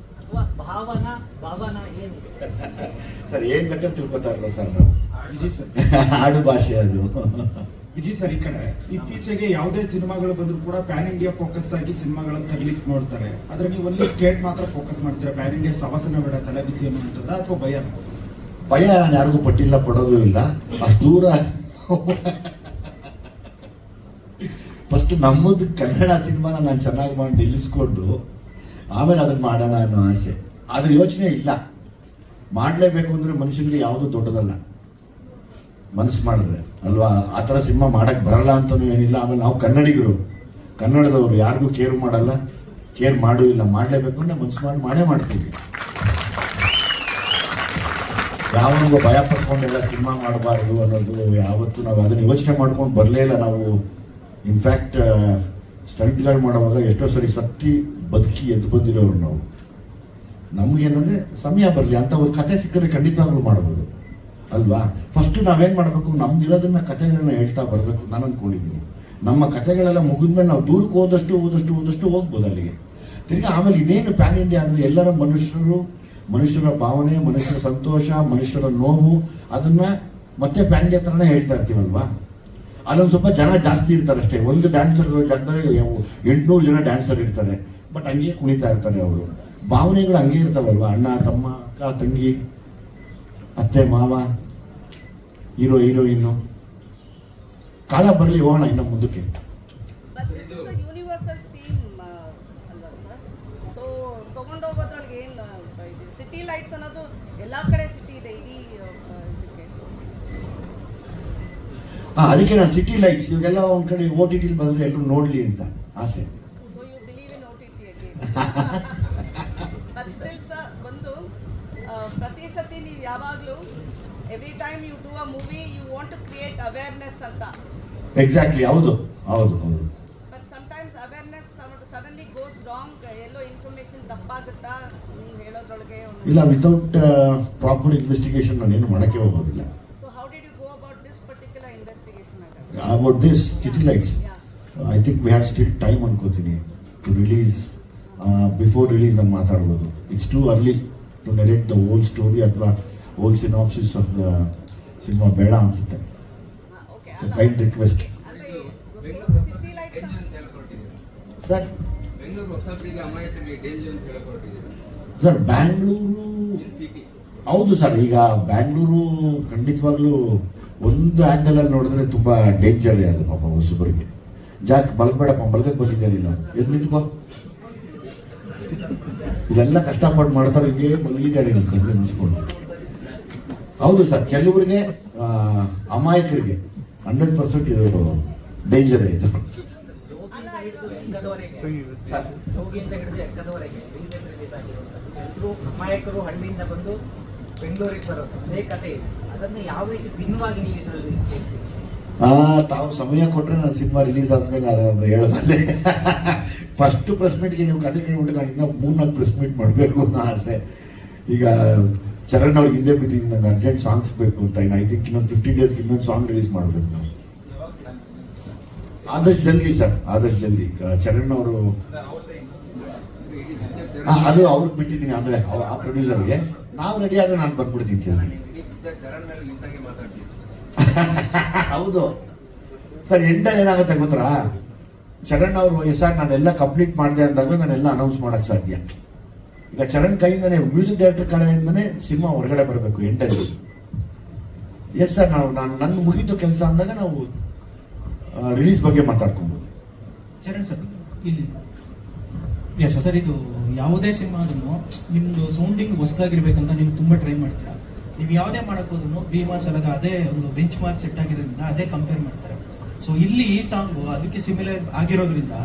ಸರ್ ಏನ್ ಬೇಕಾದ್ರೆ ತಿಳ್ಕೊತಾರಲ್ಲ ಸರ್ ನಾವು. ಆಡು ಭಾಷೆ ಅದು. ವಿಜಯ್ ಸರ್, ಈ ಕಡೆ ಇತ್ತೀಚೆಗೆ ಯಾವುದೇ ಸಿನಿಮಾಗಳು ಬಂದ್ರು ಕೂಡ ಪ್ಯಾನ್ ಇಂಡಿಯಾ ಫೋಕಸ್ ಆಗಿ ಸಿನಿಮಾಗಳನ್ನು ತರಲಿಕ್ಕೆ ನೋಡ್ತಾರೆ. ಆದ್ರೆ ನೀವು ಅಲ್ಲಿ ಸ್ಟೇಟ್ ಮಾತ್ರ ಫೋಕಸ್ ಮಾಡ್ತೀರಾ. ಪ್ಯಾನ್ ಇಂಡಿಯಾ ಸವಾಸನ ಬೇಡ, ತಲೆ ಬಿಸಿ ಅನ್ನುವಂಥದ್ದ ಅಥವಾ ಭಯ ಯಾರಿಗೂ ಪಟ್ಟಿಲ್ಲ, ಪಡೋದು ಇಲ್ಲ. ಅಷ್ಟು ದೂರ ಫಸ್ಟ್ ನಮ್ಮದು ಕನ್ನಡ ಸಿನಿಮಾನ ನಾನು ಚೆನ್ನಾಗಿ ಮಾಡಿ ನಿಲ್ಲಿಸ್ಕೊಂಡು ಆಮೇಲೆ ಅದನ್ನ ಮಾಡೋಣ ಅನ್ನೋ ಆಸೆ. ಆದ್ರೆ ಯೋಚನೆ ಇಲ್ಲ. ಮಾಡಲೇಬೇಕು ಅಂದ್ರೆ ಮನುಷ್ಯನಿಗೆ ಯಾವುದು ದೊಡ್ಡದಲ್ಲ, ಮನಸ್ಸು ಮಾಡಿದ್ರೆ ಅಲ್ವಾ. ಆ ಥರ ಸಿನಿಮಾ ಮಾಡಕ್ಕೆ ಬರಲ್ಲ ಅಂತಲೂ ಏನಿಲ್ಲ. ಆಮೇಲೆ ನಾವು ಕನ್ನಡಿಗರು, ಕನ್ನಡದವರು ಯಾರಿಗೂ ಕೇರ್ ಮಾಡಲ್ಲ, ಕೇರ್ ಮಾಡೂ ಇಲ್ಲ. ಮಾಡಲೇಬೇಕು ಅಂದ್ರೆ ಮನಸ್ಸು ಮಾಡೇ ಮಾಡ್ತೀವಿ. ಯಾವನಿಗೂ ಭಯ ಪಡ್ಕೊಂಡೆಲ್ಲ ಸಿನಿಮಾ ಮಾಡಬಾರ್ದು ಅನ್ನೋದು ಯಾವತ್ತೂ ನಾವು ಅದನ್ನು ಯೋಚನೆ ಮಾಡ್ಕೊಂಡು ಬರಲೇ ಇಲ್ಲ ನಾವು. ಇನ್ಫ್ಯಾಕ್ಟ್ ಸ್ಟಂಟ್ಗಳು ಮಾಡುವಾಗ ಎಷ್ಟೋ ಸರಿ ಸತ್ತಿ ಬದುಕಿ ಎದ್ದು ಬಂದಿರೋರು ನಾವು. ನಮಗೇನಂದರೆ ಸಮಯ ಬರಲಿ ಅಂತ ಒಂದು ಕತೆ ಸಿಕ್ಕರೆ ಖಂಡಿತವಾಗ್ಲೂ ಮಾಡ್ಬೋದು ಅಲ್ವಾ. ಫಸ್ಟು ನಾವೇನು ಮಾಡಬೇಕು, ನಮ್ದಿರೋದನ್ನ ಕತೆಗಳನ್ನ ಹೇಳ್ತಾ ಬರಬೇಕು. ನಾನು ಅಂದ್ಕೊಂಡಿದ್ದೀನಿ ನಮ್ಮ ಕತೆಗಳೆಲ್ಲ ಮುಗಿದ್ಮೇಲೆ ನಾವು ದೂರಕ್ಕೆ ಓದಷ್ಟು ಹೋಗ್ಬೋದು ಅಲ್ಲಿಗೆ. ತಿರ್ಗಿ ಆಮೇಲೆ ಇನ್ನೇನು ಪ್ಯಾನ್ ಇಂಡಿಯಾ ಅಂದರೆ ಎಲ್ಲರ ಮನುಷ್ಯರ ಭಾವನೆ, ಮನುಷ್ಯರ ಸಂತೋಷ, ಮನುಷ್ಯರ ನೋವು, ಅದನ್ನು ಮತ್ತೆ ಪ್ಯಾನ್ ಇಂಡಿಯಾ ಥರನೇ ಹೇಳ್ತಾ ಇರ್ತೀವಲ್ವಾ. ಅಲ್ಲೊಂದು ಸ್ವಲ್ಪ ಜನ ಜಾಸ್ತಿ ಇರ್ತಾರೆ ಅಷ್ಟೇ. ಒಂದು ಡ್ಯಾನ್ಸರ್ ಜಾಗದಲ್ಲಿ 800 ಜನ ಡ್ಯಾನ್ಸರ್ ಇರ್ತಾರೆ, ಬಟ್ ಹಂಗೆ ಕುಣಿತಾ ಇರ್ತಾರೆ ಅವರು. ಭಾವನೆಗಳು ಹಂಗೆ ಇರ್ತಾವಲ್ವ. ಅಣ್ಣ, ತಮ್ಮ, ಅಕ್ಕ, ತಂಗಿ, ಅತ್ತೆ, ಮಾವ, ಹೀರೋ ಹೀರೋಯಿನ್ನು. ಕಾಲ ಬರಲಿ, ಹೋಗೋಣ ಇನ್ನು ಮುಂದಕ್ಕೆ. ತಗೊಂಡೋಗೋದ್ರೊಳಗೆ ಏನು ಸಿಟಿ ಲೈಟ್ಸ್ ಅನ್ನೋದು ಎಲ್ಲ ಕಡೆ ಸಿಟಿ ಇದೆ ಇಡೀ ಇದಕ್ಕೆ. ಅದಕ್ಕೆ ನಾನು ಸಿಟಿ ಲೈಟ್ಸ್ ಇವಾಗೆಲ್ಲ ಒಂದು ಕಡೆ OTT ಬಂದರೆ ಎಲ್ಲರೂ ನೋಡಲಿ ಅಂತ ಆಸೆ. So you believe in OTT again. But still sir, ಒಂದು ಪ್ರತಿ ಸತಿ ನೀವು ಯಾವಾಗಲೂ every time you do a movie you want to create awareness ಅಂತ. ಎಕ್ಸಾಕ್ಟ್ಲಿ, ಹೌದು. But sometimes awareness suddenly goes wrong. ಎಲ್ಲೋ ಇನ್ಫಾರ್ಮೇಶನ್ ತಪ್ಪಾಗುತ್ತಾ ನೀವು ಹೇಳೋದ್ರೊಳಗೆ? ಇಲ್ಲ, ವಿತೌಟ್ ಪ್ರಾಪರ್ ಇನ್ವೆಸ್ಟಿಗೇಷನ್ ನಾನೇನು ಮಾಡೋಕ್ಕೆ ಹೋಗೋದಿಲ್ಲ. So how did you go about this particular investigation? About this city lights, I think we have still time ಅನ್ಕೋತೀನಿ ಟು ರಿಲೀಸ್. ಬಿಫೋರ್ ರಿಲೀಸ್ ನಾನು ಮಾತಾಡ್ಬೋದು. It's too early to narrate the whole story ಅಥವಾ whole synopsis of the cinema ಬೇಡ ಅನ್ಸುತ್ತೆ. Kind request sir. Sir Bangalore ಹೌದು sir. ಈಗ ಬ್ಯಾಂಗ್ಳೂರು ಖಂಡಿತವಾಗ್ಲೂ ಒಂದು ಆ್ಯಂಗಲಲ್ಲಿ ನೋಡಿದ್ರೆ ತುಂಬ ಡೇಂಜರ್ ಅದು ಪಾಪ ಹೊಸಬರಿಗೆ. ಜಾಕ್ ಮಲಗಬೇಡಪ್ಪ, ಮಲಗಕ್ಕೆ ಬಂದಿದ್ದಾರೆ ಇಲ್ಲ ಎದ್ದು ನಿಂತ್ಕೋ, ಇದೆಲ್ಲ ಕಷ್ಟಪಟ್ಟು ಮಾಡ್ತಾರೆ, ಹಿಂಗೆ ಮಲಗಿದ್ದಾರೆ ನೀವು ಕಣ್ಣು ನಿಲ್ಲಿಸ್ಕೊಂಡು. ಹೌದು ಸರ್, ಕೆಲವರಿಗೆ ಅಮಾಯಕರಿಗೆ 100% ಇದು ಡೇಂಜರ್ ಇದು. ಅಮಾಯಕರು ಹಳ್ಳಿಯಿಂದ ಬಂದು ಬೆಂಗಳೂರಿಗೆ ಬರೋದು ಅದೇ ಕಥೆ ಇದೆ. ಅದನ್ನು ಯಾವ ರೀತಿ ಭಿನ್ನವಾಗಿ ನೀವು ಇದರಲ್ಲಿ ತಾವು ಸಮಯ ಕೊಟ್ಟರೆ ನಾನು ಸಿನಿಮಾ ರಿಲೀಸ್ ಆದ್ಮೇಲೆ ಅದನ್ನು ಹೇಳೋದಲ್ಲೇ ಫಸ್ಟ್ ಪ್ರೆಸ್ ಮೀಟ್ಗೆ ನೀವು ಕತೆ ಕೇಳ್ಬಿಟ್ಟು ನಾನು ಇನ್ನೂ 3-4 ಪ್ರೆಸ್ ಮೀಟ್ ಮಾಡಬೇಕು ಅನ್ನೋ ಆಸೆ. ಈಗ ಚರಣ್ ಅವ್ರಿಗೆ ಹಿಂದೆ ಬಿದ್ದಿದ್ದು ನಂಗೆ ಅರ್ಜೆಂಟ್ ಸಾಂಗ್ಸ್ ಬೇಕು ಅಂತ. ಇನ್ನು ಐ ಥಿಂಕ್ ಇನ್ನೊಂದು 15 ಡೇಸ್ಗೆ ಇನ್ನೊಂದು ಸಾಂಗ್ ರಿಲೀಸ್ ಮಾಡಬೇಕು ನಾವು. ಆದಷ್ಟು ಜಲ್ದಿ ಸರ್, ಆದಷ್ಟು ಜಲ್ದಿ. ಚರಣ್ ಅವರು ಅದು ಅವ್ರಿಗೆ ಬಿಟ್ಟಿದ್ದೀನಿ, ಅಂದರೆ ಆ ಪ್ರೊಡ್ಯೂಸರ್ಗೆ. ನಾವು ರೆಡಿ ಆದರೆ ನಾನು ಬಂದ್ಬಿಡ್ತೀನಿ ಜಲ್ದಿ. ಹೌದು ಸರ್. ಎಂಟಲ್ಲಿ ಏನಾಗುತ್ತೆ ಗೊತ್ತಾ, ಚರಣ್ ಅವರು ಸರ್ ನಾನೆಲ್ಲ ಕಂಪ್ಲೀಟ್ ಮಾಡಿದೆ ಅಂದಾಗ ನಾನೆಲ್ಲ ಅನೌನ್ಸ್ ಮಾಡೋಕ್ಕೆ ಸಾಧ್ಯ. ಈಗ ಚರಣ್ ಕೈಯಿಂದನೇ, ಮ್ಯೂಸಿಕ್ ಡೈರೆಕ್ಟರ್ ಕಡೆಯಿಂದನೇ ಸಿನಿಮಾ ಹೊರಗಡೆ ಬರಬೇಕು ಎಂಟಲ್ಲಿ. ಎಸ್ ಸರ್, ನನ್ನ ಮುಗಿತು ಕೆಲಸ ಅಂದಾಗ ನಾವು ರಿಲೀಸ್ ಬಗ್ಗೆ ಮಾತಾಡ್ಕೊಬೋದು. ಚರಣ್ ಸರ್ ಇಲ್ಲಿ ಎಸ್ ಸರ್, ಇದು ಯಾವುದೇ ಸಿನಿಮಾದನ್ನು ನಿಮ್ಮದು ಸೌಂಡಿಂಗ್ ಹೊಸದಾಗಿರ್ಬೇಕಂತ ನೀವು ತುಂಬ ಟ್ರೈ ಮಾಡ್ತೀರಾ. ನೀವು ಯಾವುದೇ ಮಾಡೋಕ್ಕೋದ್ರೂ ಭೀಮಾ ಸಲಗ ಅದೇ ಒಂದು ಬೆಂಚ್ ಮಾರ್ಕ್ ಸೆಟ್ ಆಗಿರೋದ್ರಿಂದ ಅದೇ ಕಂಪೇರ್ ಮಾಡ್ತಾರೆ. ಸೊ ಇಲ್ಲಿ ಈ ಸಾಂಗು ಅದಕ್ಕೆ ಸಿಮಿಲರ್ ಆಗಿರೋದ್ರಿಂದ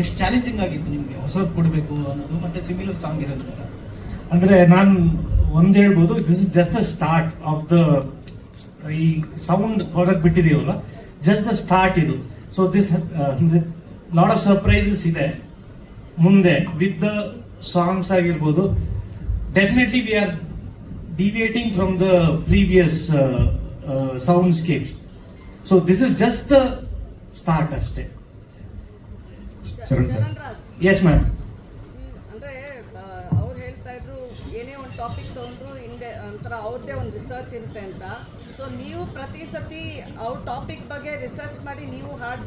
ಎಷ್ಟು ಚಾಲೆಂಜಿಂಗ್ ಆಗಿತ್ತು ನಿಮಗೆ ಹೊಸದು ಕೊಡಬೇಕು ಅನ್ನೋದು, ಮತ್ತೆ ಸಿಮಿಲರ್ ಸಾಂಗ್ ಇರೋದ್ರಿಂದ? ಅಂದರೆ ನಾನು ಒಂದು ಹೇಳ್ಬೋದು, this is just a start of the ಈ ಸೌಂಡ್ ಹೊರಗೆ ಬಿಟ್ಟಿದೀವಲ್ಲ, ಜಸ್ಟ್ ದ ಸ್ಟಾರ್ಟ್ ಇದು. So this lot of surprises ಇದೆ ಮುಂದೆ ವಿತ್ ದ ಸಾಂಗ್ಸ್ ಆಗಿರ್ಬೋದು. Definitely we are deviating from the previous soundscapes. So this is just a start ಅಷ್ಟೇ. Yes ma'am. ಅಂದರೆ ಅವ್ರು ಹೇಳ್ತಾ ಇದ್ರು ಏನೇ ಒಂದು ಟಾಪಿಕ್ ತೊಗೊಂಡ್ರು ಹಿಂದೆ ಒಂಥರ ಅವ್ರದ್ದೇ ಒಂದು ರಿಸರ್ಚ್ ಇರುತ್ತೆ ಅಂತ. ಸೊ ನೀವು ಪ್ರತಿ ಸತಿ ಅವ್ರ ಟಾಪಿಕ್ ಬಗ್ಗೆ ರಿಸರ್ಚ್ ಮಾಡಿ ನೀವು ಹಾಡು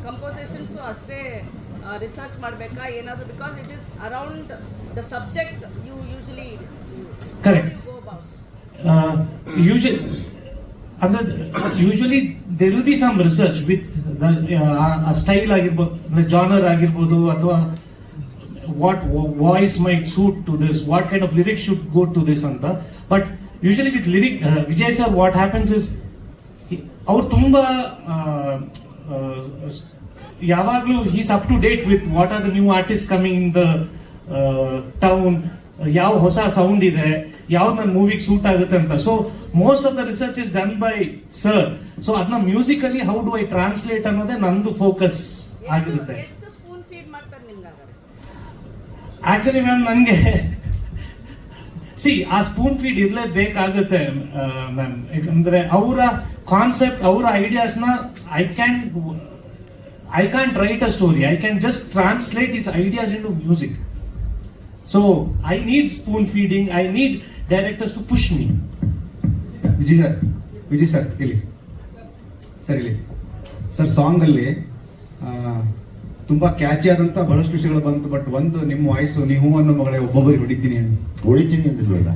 ಕಂಪೋಸಿಷನ್ಸು ಅಷ್ಟೇ ರಿಸರ್ಚ್ ಮಾಡಬೇಕಾ ಏನಾದರೂ? Because it is around the subject you usually correct. Usually there will be some research with style ಆಗಿರ್ಬೋದು, ಜಾನರ್ ಆಗಿರ್ಬೋದು, ಅಥವಾ what voice might suit to this, what kind of lyrics should go to this ಅಂತ. But usually with lyric Vijay sir what happens is ಅವ್ರು ತುಂಬ ಯಾವಾಗಲೂ he's up to date with what are the new artist coming in the town, ಯಾವ ಹೊಸ sound ಇದೆ, ಯಾವ್ದು ನನ್ನ ಮೂವಿಗೆ suit ಆಗುತ್ತೆ ಅಂತ. So most of the research is done by sir. So ಅದನ್ನ musically how do I translate ಅನ್ನೋದೇ ನಂದು ಫೋಕಸ್ ಆಗಿರುತ್ತೆ. ಆಕ್ಚುಲಿ ಮ್ಯಾಮ್ ನನಗೆ ಆ ಸ್ಪೂನ್ ಫೀಡ್ ಇರಲೇಬೇಕಾಗುತ್ತೆ ಮ್ಯಾಮ್. ಯಾಕಂದ್ರೆ ಅವರ ಕಾನ್ಸೆಪ್ಟ್, ಅವರ ಐಡಿಯಾಸ್ನ I can't write a story. I can just translate his ideas into music. So I need spoon feeding. I need directors to push me. Vijay sir ಇಲ್ಲಿ sir ಸಾಂಗಲ್ಲಿ ತುಂಬ catchy ಆದಂಥ ಬಹಳಷ್ಟು ವಿಷಯಗಳು ಬಂತು. But ಒಂದು ನಿಮ್ಮ ವಾಯ್ಸು ನೀವು ಅನ್ನೋ ಮಗಳೇ ಒಬ್ಬೊಬ್ಬರಿಗೆ ಹೊಡಿತೀನಿ ಅಂದಿಲ್ವಲ್ಲ,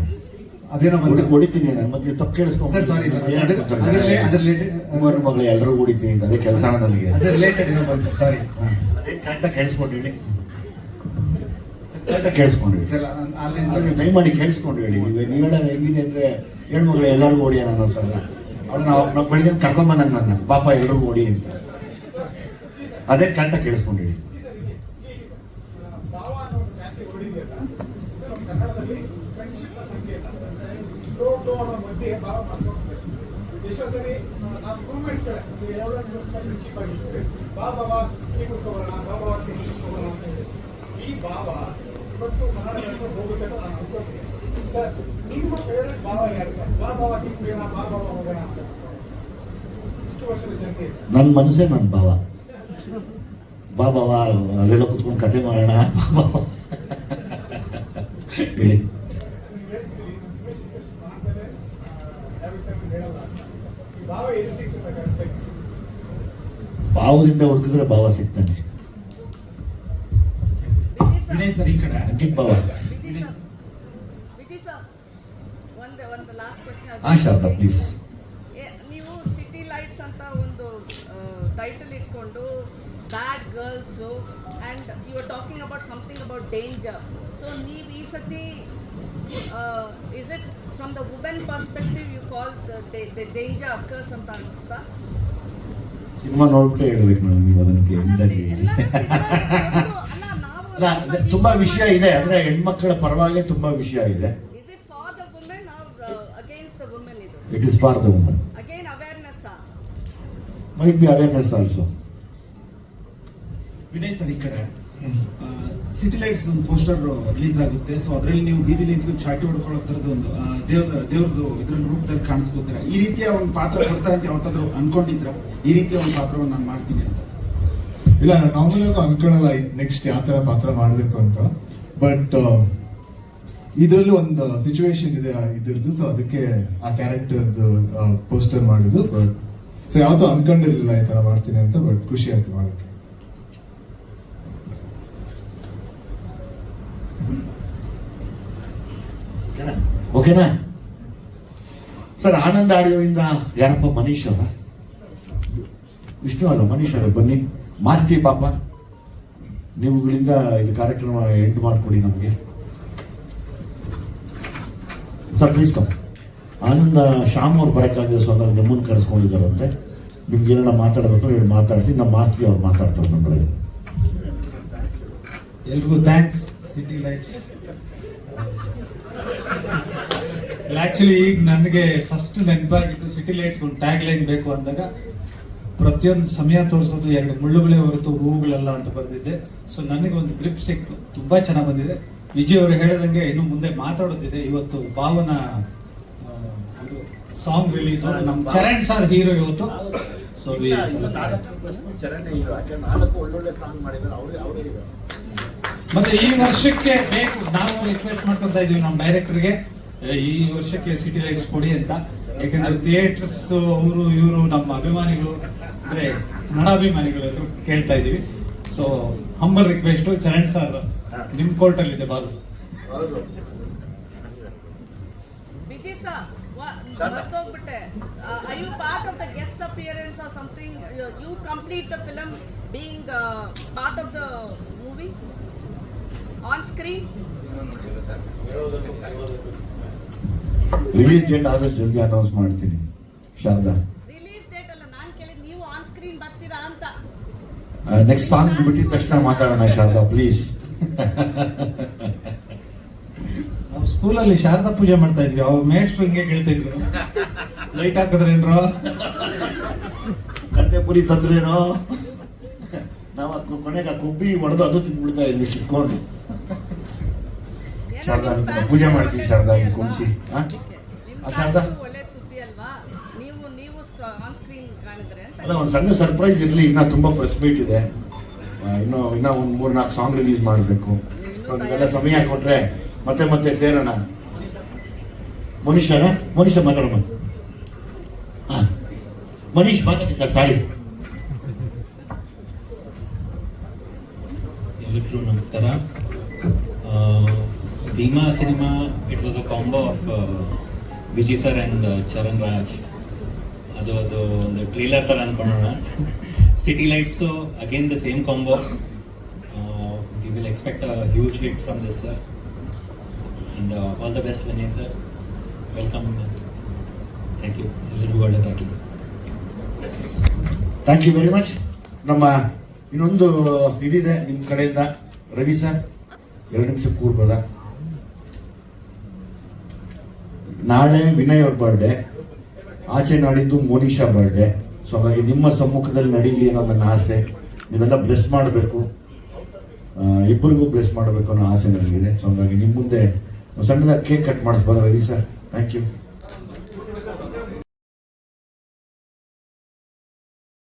ಅದೇನೋ ಹೊಡಿತೀನಿ ನಾನು ಮತ್ತೆ ತಪ್ಪು ಕೇಳಿಸ್ಕೊ ಸರ್. ಸಾರಿ ಸರ್, ಅದ್ರ ರಿಲೇಟೆಡ್ ಮಗಳು ಎಲ್ಲರೂ ಹೊಡಿತೀನಿ ಅಂತ ಅದೇ ಕೆಲಸ ನನಗೆ. ಅದ್ರ ರಿಲೇಟೆಡ್ ಏನೋ ಬಂತು. ಸಾರಿ, ಅದೇ ಕರೆಕ್ಟಾಗಿ ಕೇಳಿಸ್ಕೊಂಡು ಹೇಳಿ, ಕೇಳಿಸ್ಕೊಂಡು ಹೇಳಿ, ದಯಮಾಡಿ ಕೇಳಿಸ್ಕೊಂಡು ಹೇಳಿ. ನೀವು ಹೇಳೋದು ಹೆಂಗಿದೆ ಅಂದರೆ ಹೆಣ್ಮಗಳು ಎಲ್ಲರಿಗೂ ಓಡಿ ಅನ್ನೋ ಅಂತಂದ್ರೆ ಅವಳು ನಾವು ಬೆಳಿಗ್ಗೆ ಕರ್ಕೊಂಬಂದಂಗೆ ನನ್ನ ಪಾಪ ಎಲ್ರಿಗೂ ಓಡಿ ಅಂತ. ಅದೇ ಕರೆಕ್ಟಾಗಿ ಕೇಳಿಸ್ಕೊಂಡು ಹೇಳಿ. ನನ್ನ ಮನಸ್ಸೇ ನನ್ನ ಭಾವ. ಬಾಬಾವ ಅಲ್ಲೆಲ್ಲ ಕುತ್ಕೊಂಡು ಕತೆ ಮಾಡೋಣ ಹೇಳಿ. ಭಾವದಿಂದ ಹುಡುಕಿದ್ರೆ ಭಾವ ಸಿಗ್ತಾನೆ. ವಿನಯ್ ಸರ್ ಈ ಕಡೆ. ಅಂಕಿತ್ ಭಾವ. ವಿಜಯ್ ಸರ್ ಒಂದು ಲಾಸ್ಟ್ ಕ್ವೆಶ್ಚನ್. ಹಾ ಶಾರದಾ ಪ್ಲೀಸ್. ನೀವು ಸಿಟಿ ಲೈಟ್ಸ್ ಅಂತ ಒಂದು ಟೈಟಲ್ ಇಟ್ಕೊಂಡು bad girls and you are talking about something about danger. So ನೀವು ಈ ಸತಿ is it from the women perspective you call the danger occurs ಅಂತ ಅನಿಸುತ್ತಾ? ಸಿನಿಮಾ ನೋಡ್ಬಿಟ್ಟು ಹೇಳ್ಬೇಕು ನಾನು, ನೀವು ಅದನ್ನು ತುಂಬಾ ವಿಷಯ ಇದೆ ಅಂದ್ರೆ ಹೆಣ್ಮಕ್ಳ ಪರವಾಗಿ ತುಂಬಾ ವಿಷಯ ಇದೆ. Is it for the women or against the women? It is for the women. Again awareness. Might be awareness also. Vinay sir ಈ ಕಡೆ. ಸಿಟಿ ಲೈಟ್ಸ್ ಒಂದು ಪೋಸ್ಟರ್ ರಿಲೀಸ್ ಆಗುತ್ತೆ. ಸೊ ಅದರಲ್ಲಿ ನೀವು ಬೀದಿಲಿ ನಿಂತ್ಕೊಂಡು ಚಾಟಿ ಹೊಡ್ಕೊಳ್ಳೋ ಥರದ್ದು ಒಂದು ದೇವ್ರದ್ದು ಇದ್ರಲ್ಲಿ ರೂಪದಲ್ಲಿ ಕಾಣಿಸ್ಕೋತೀರಾ. ಈ ರೀತಿಯ ಒಂದು ಪಾತ್ರ ಕೊಡ್ತಾರೆ ಅಂತ ಯಾವತ್ತಾದ್ರೂ ಅನ್ಕೊಂಡಿದ್ರ? ಈ ರೀತಿಯ ಒಂದು ಪಾತ್ರವನ್ನು ನಾನು ಮಾಡ್ತೀನಿ ಅಂತ? ಇಲ್ಲ, ನಾನು ನಾರ್ಮಲ್ ಆಗಿ ಅನ್ಕೊಳ್ಳಲ್ಲ ನೆಕ್ಸ್ಟ್ ಯಾವ ಥರ ಪಾತ್ರ ಮಾಡಬೇಕು ಅಂತ. ಬಟ್ ಇದರಲ್ಲಿ ಒಂದು ಸಿಚುವೇಶನ್ ಇದೆ ಇದ್ರದ್ದು, ಸೊ ಅದಕ್ಕೆ ಆ ಕ್ಯಾರೆಕ್ಟರ್ದು ಪೋಸ್ಟರ್ ಮಾಡಿದ್ದು. ಬಟ್ ಸೊ ಯಾವತ್ತೂ ಅನ್ಕೊಂಡಿರ್ಲಿಲ್ಲ ಈ ಥರ ಮಾಡ್ತೀನಿ ಅಂತ. ಬಟ್ ಖುಷಿ ಆಯ್ತು ಮಾಡೋಕ್ಕೆ. ಓಕೆನಾ ಸರ್? ಆನಂದ್ ಆಡಿಯೋಯಿಂದ ಯಾರಪ್ಪ? ಮನೀಶ್ ಅವರ? ವಿಷ್ಣು ಅಲ್ಲ, ಮನೀಶ್ ಅವರ. ಬನ್ನಿ ಮಾಸ್ತಿ ಪಾಪ, ನೀವುಗಳಿಂದ ಇದು ಕಾರ್ಯಕ್ರಮ ಎಂಡ್ ಮಾಡಿಕೊಡಿ ನಮಗೆ ಸರ್, ಪ್ಲೀಸ್ ಕಮ್. ಆನಂದ ಶ್ಯಾಮ್ ಅವ್ರು ಬರೋಕ್ಕಾಗಿರೋ ಸೊ ನಿಮ್ಮನ್ನು ಕರೆಸ್ಕೊಂಡಿದ್ದಾರಂತೆ. ನಿಮ್ಗೆ ಏನಾರ ಮಾತಾಡಬೇಕು ಹೇಳಿ ಮಾತಾಡ್ತೀನಿ. ನಮ್ಮ ಮಾಸ್ತಿ ಅವ್ರು ಮಾತಾಡ್ತಾರೆ ನಮ್ಮ ಬರೋದು. ಎಲ್ರಿಗೂ ಥ್ಯಾಂಕ್ಸ್. ಸಿಟಿ ಲೈಟ್ಸ್ ಆ್ಯಕ್ಚುಲಿ ಈಗ ನನಗೆ ಫಸ್ಟ್ ನೆನಪಾಗಿತ್ತು ಸಿಟಿ ಲೈಟ್ಸ್ ಒಂದು ಟ್ಯಾಗ್ ಲೈನ್ ಬೇಕು ಅಂದಾಗ ಪ್ರತಿಯೊಂದು ಸಮಯ ತೋರಿಸೋದು 2 ಮುಳ್ಳುಗಳೇ ಹೊರತು ಹೂವುಗಳೆಲ್ಲ ಅಂತ ಬಂದಿದ್ದೆ. ಸೊ ನನಗೆ ಒಂದು ಗ್ರಿಪ್ ಸಿಕ್ತು, ತುಂಬಾ ಚೆನ್ನಾಗಿ ಬಂದಿದೆ. ವಿಜಯ್ ಅವರು ಹೇಳಿದಂಗೆ ಇನ್ನು ಮುಂದೆ ಮಾತಾಡೋದಿದೆ. ಇವತ್ತು ಭಾವನ ಸಾಂಗ್ ರಿಲೀಸ್, ನಮ್ಮ ಚರಣ್ ಸರ್ ಹೀರೋ ಇವತ್ತು. ಸೊ ಮತ್ತೆ ಈ ವರ್ಷಕ್ಕೆ ಬೇಕು, ನಾವು ರಿಕ್ವೆಸ್ಟ್ ಮಾಡ್ಕೊತಾ ಇದೀವಿ ನಮ್ಮ ಡೈರೆಕ್ಟರ್ಗೆ, ಈ ವರ್ಷಕ್ಕೆ ಸಿಟಿ ಲೈಟ್ಸ್ ಕೊಡಿ ಅಂತ. ಯಾಕಂದ್ರೆ ಥಿಯೇಟರ್ಸ್ ಅವರು ಇವರು ನಮ್ಮ ಅಭಿಮಾನಿಗಳು ಅಂದ್ರೆ ಕನ್ನಡಾಭಿಮಾನಿಗಳು ಕೇಳ್ತಾ ಇದೀವಿ. So humble request, Charan sir ನಿಮ್ ಕೋರ್ಟ್ ಅಲ್ಲಿ ಇದೆ ಬಾಲು. ವಿಜಯ್ ಸರ್ ಮರ್ತೋಗ್ಬಿಟ್ಟೆ. are you part of the guest appearance or something? You complete the film being part of the movie on screen? Release date ಆದಷ್ಟು ಜಲ್ದಿ ಅನೌನ್ಸ್ ಮಾಡ್ತೀನಿ ಶಾರದಾ. ರಿಲೀಸ್ ಡೇಟ್ ಅಲ್ಲ ನಾನು ಕೇಳಿದ್, ನೀವು ಆನ್ ಸ್ಕ್ರೀನ್ ಬರ್ತೀರಾ ಅಂತ. ನೆಕ್ಸ್ಟ್ ಸಾಂಗ್ ಬಿಟ್ಟಿದ ತಕ್ಷಣ ಮಾತಾಡೋಣ ಶಾರದಾ ಪ್ಲೀಸ್. ನಾವು ಸ್ಕೂಲಲ್ಲಿ ಶಾರದಾ ಪೂಜೆ ಮಾಡ್ತಾ ಇದ್ವಿ, ಅವಾಗ ಮೇಷ್ಟ್ರು ಹಿಂಗೆ ಕೇಳ್ತಿದ್ರು, ಲೈಟ್ ಹಾಕಿದ್ರೇನ್ರೋ, ಕಡ್ಲೆಪುರಿ ತಂದ್ರೇನೋ. ನಾವು ಕೊನೆಗೆ ಕೊಬ್ಬಿ ಹೊಡೆದು ಅದು ತಿಂದ್ಬಿಡ್ತಾ ಇದ್ವಿ ಕಿತ್ಕೊಂಡು. ಶಾರದಾ ಪೂಜೆ ಮಾಡ್ತೀವಿ ಶಾರದಾ, ಕುಣಿಸಿ. ಶಾರದಾ ಒಳ್ಳೆ ಸುದ್ದಿ ಅಲ್ವಾ, ನೀವು ಆನ್ ಸ್ಕ್ರೀನ್ ಕಾಣಿದ್ರೆ ಅಂತ. ಅಲ್ಲ, ಒಂದು ಸಣ್ಣ ಸರ್ಪ್ರೈಸ್ ಇರಲಿ. ಇನ್ನೂ ತುಂಬ ಪ್ರೆಸ್ ಮೀಟ್ ಇದೆ, ಇನ್ನೂ ಒಂದು 3-4 ಸಾಂಗ್ ರಿಲೀಸ್ ಮಾಡಬೇಕು. ಸೊ ನೀವೆಲ್ಲ ಸಮಯ ಕೊಟ್ರೆ ಮತ್ತೆ ಸೇರೋಣ. ಮನೀಷ ಮಾತಾಡೋಣ. ಮನೀಶ್ ಮಾತಾಡಿ ಸರ್. ಸಾರಿ. ಎಲ್ಲರಿಗೂ ನಮಸ್ಕಾರ. Bhima cinema, it was a combo of Vijay sir and Charan Raj. ಅದು ಒಂದು ಟ್ರೇಲರ್ ಥರ ಅನ್ಕೊಳ್ಳೋಣ. City lights again the same combo. We will expect a huge hit from this sir. And all the best Vinay sir. Welcome. Thank you. ಎಲ್ಲರಿಗೂ ಒಳ್ಳೆ thank you very much. ನಮ್ಮ ಇನ್ನೊಂದು ಇದಿದೆ ನಿಮ್ಮ ಕಡೆಯಿಂದ. ರವಿ ಸರ್ 2 ನಿಮಿಷ ಕೂರ್ಬೋದಾ? ನಾಳೆ ವಿನಯ್ ಅವ್ರ ಬರ್ಡೇ, ಆಚೆ ನಾಡಿದ್ದು ಮೋನಿಶಾ ಬರ್ಡೇ. ಸೊ ಹಾಗಾಗಿ ನಿಮ್ಮ ಸಮ್ಮುಖದಲ್ಲಿ ನಡೀಲಿ ಅನ್ನೋ ನನ್ನ ಆಸೆ. ನೀವೆಲ್ಲ ಬ್ಲೆಸ್ ಮಾಡಬೇಕು, ಇಬ್ಬರಿಗೂ ಬ್ಲೆಸ್ ಮಾಡಬೇಕು ಅನ್ನೋ ಆಸೆ ನನಗಿದೆ. ಸೊ ಹಾಗಾಗಿ ನಿಮ್ಮ ಮುಂದೆ ಸಣ್ಣದಾಗಿ ಕೇಕ್ ಕಟ್ ಮಾಡಿಸ್ಬೋದಾ ರವಿ ಸರ್? Thank you.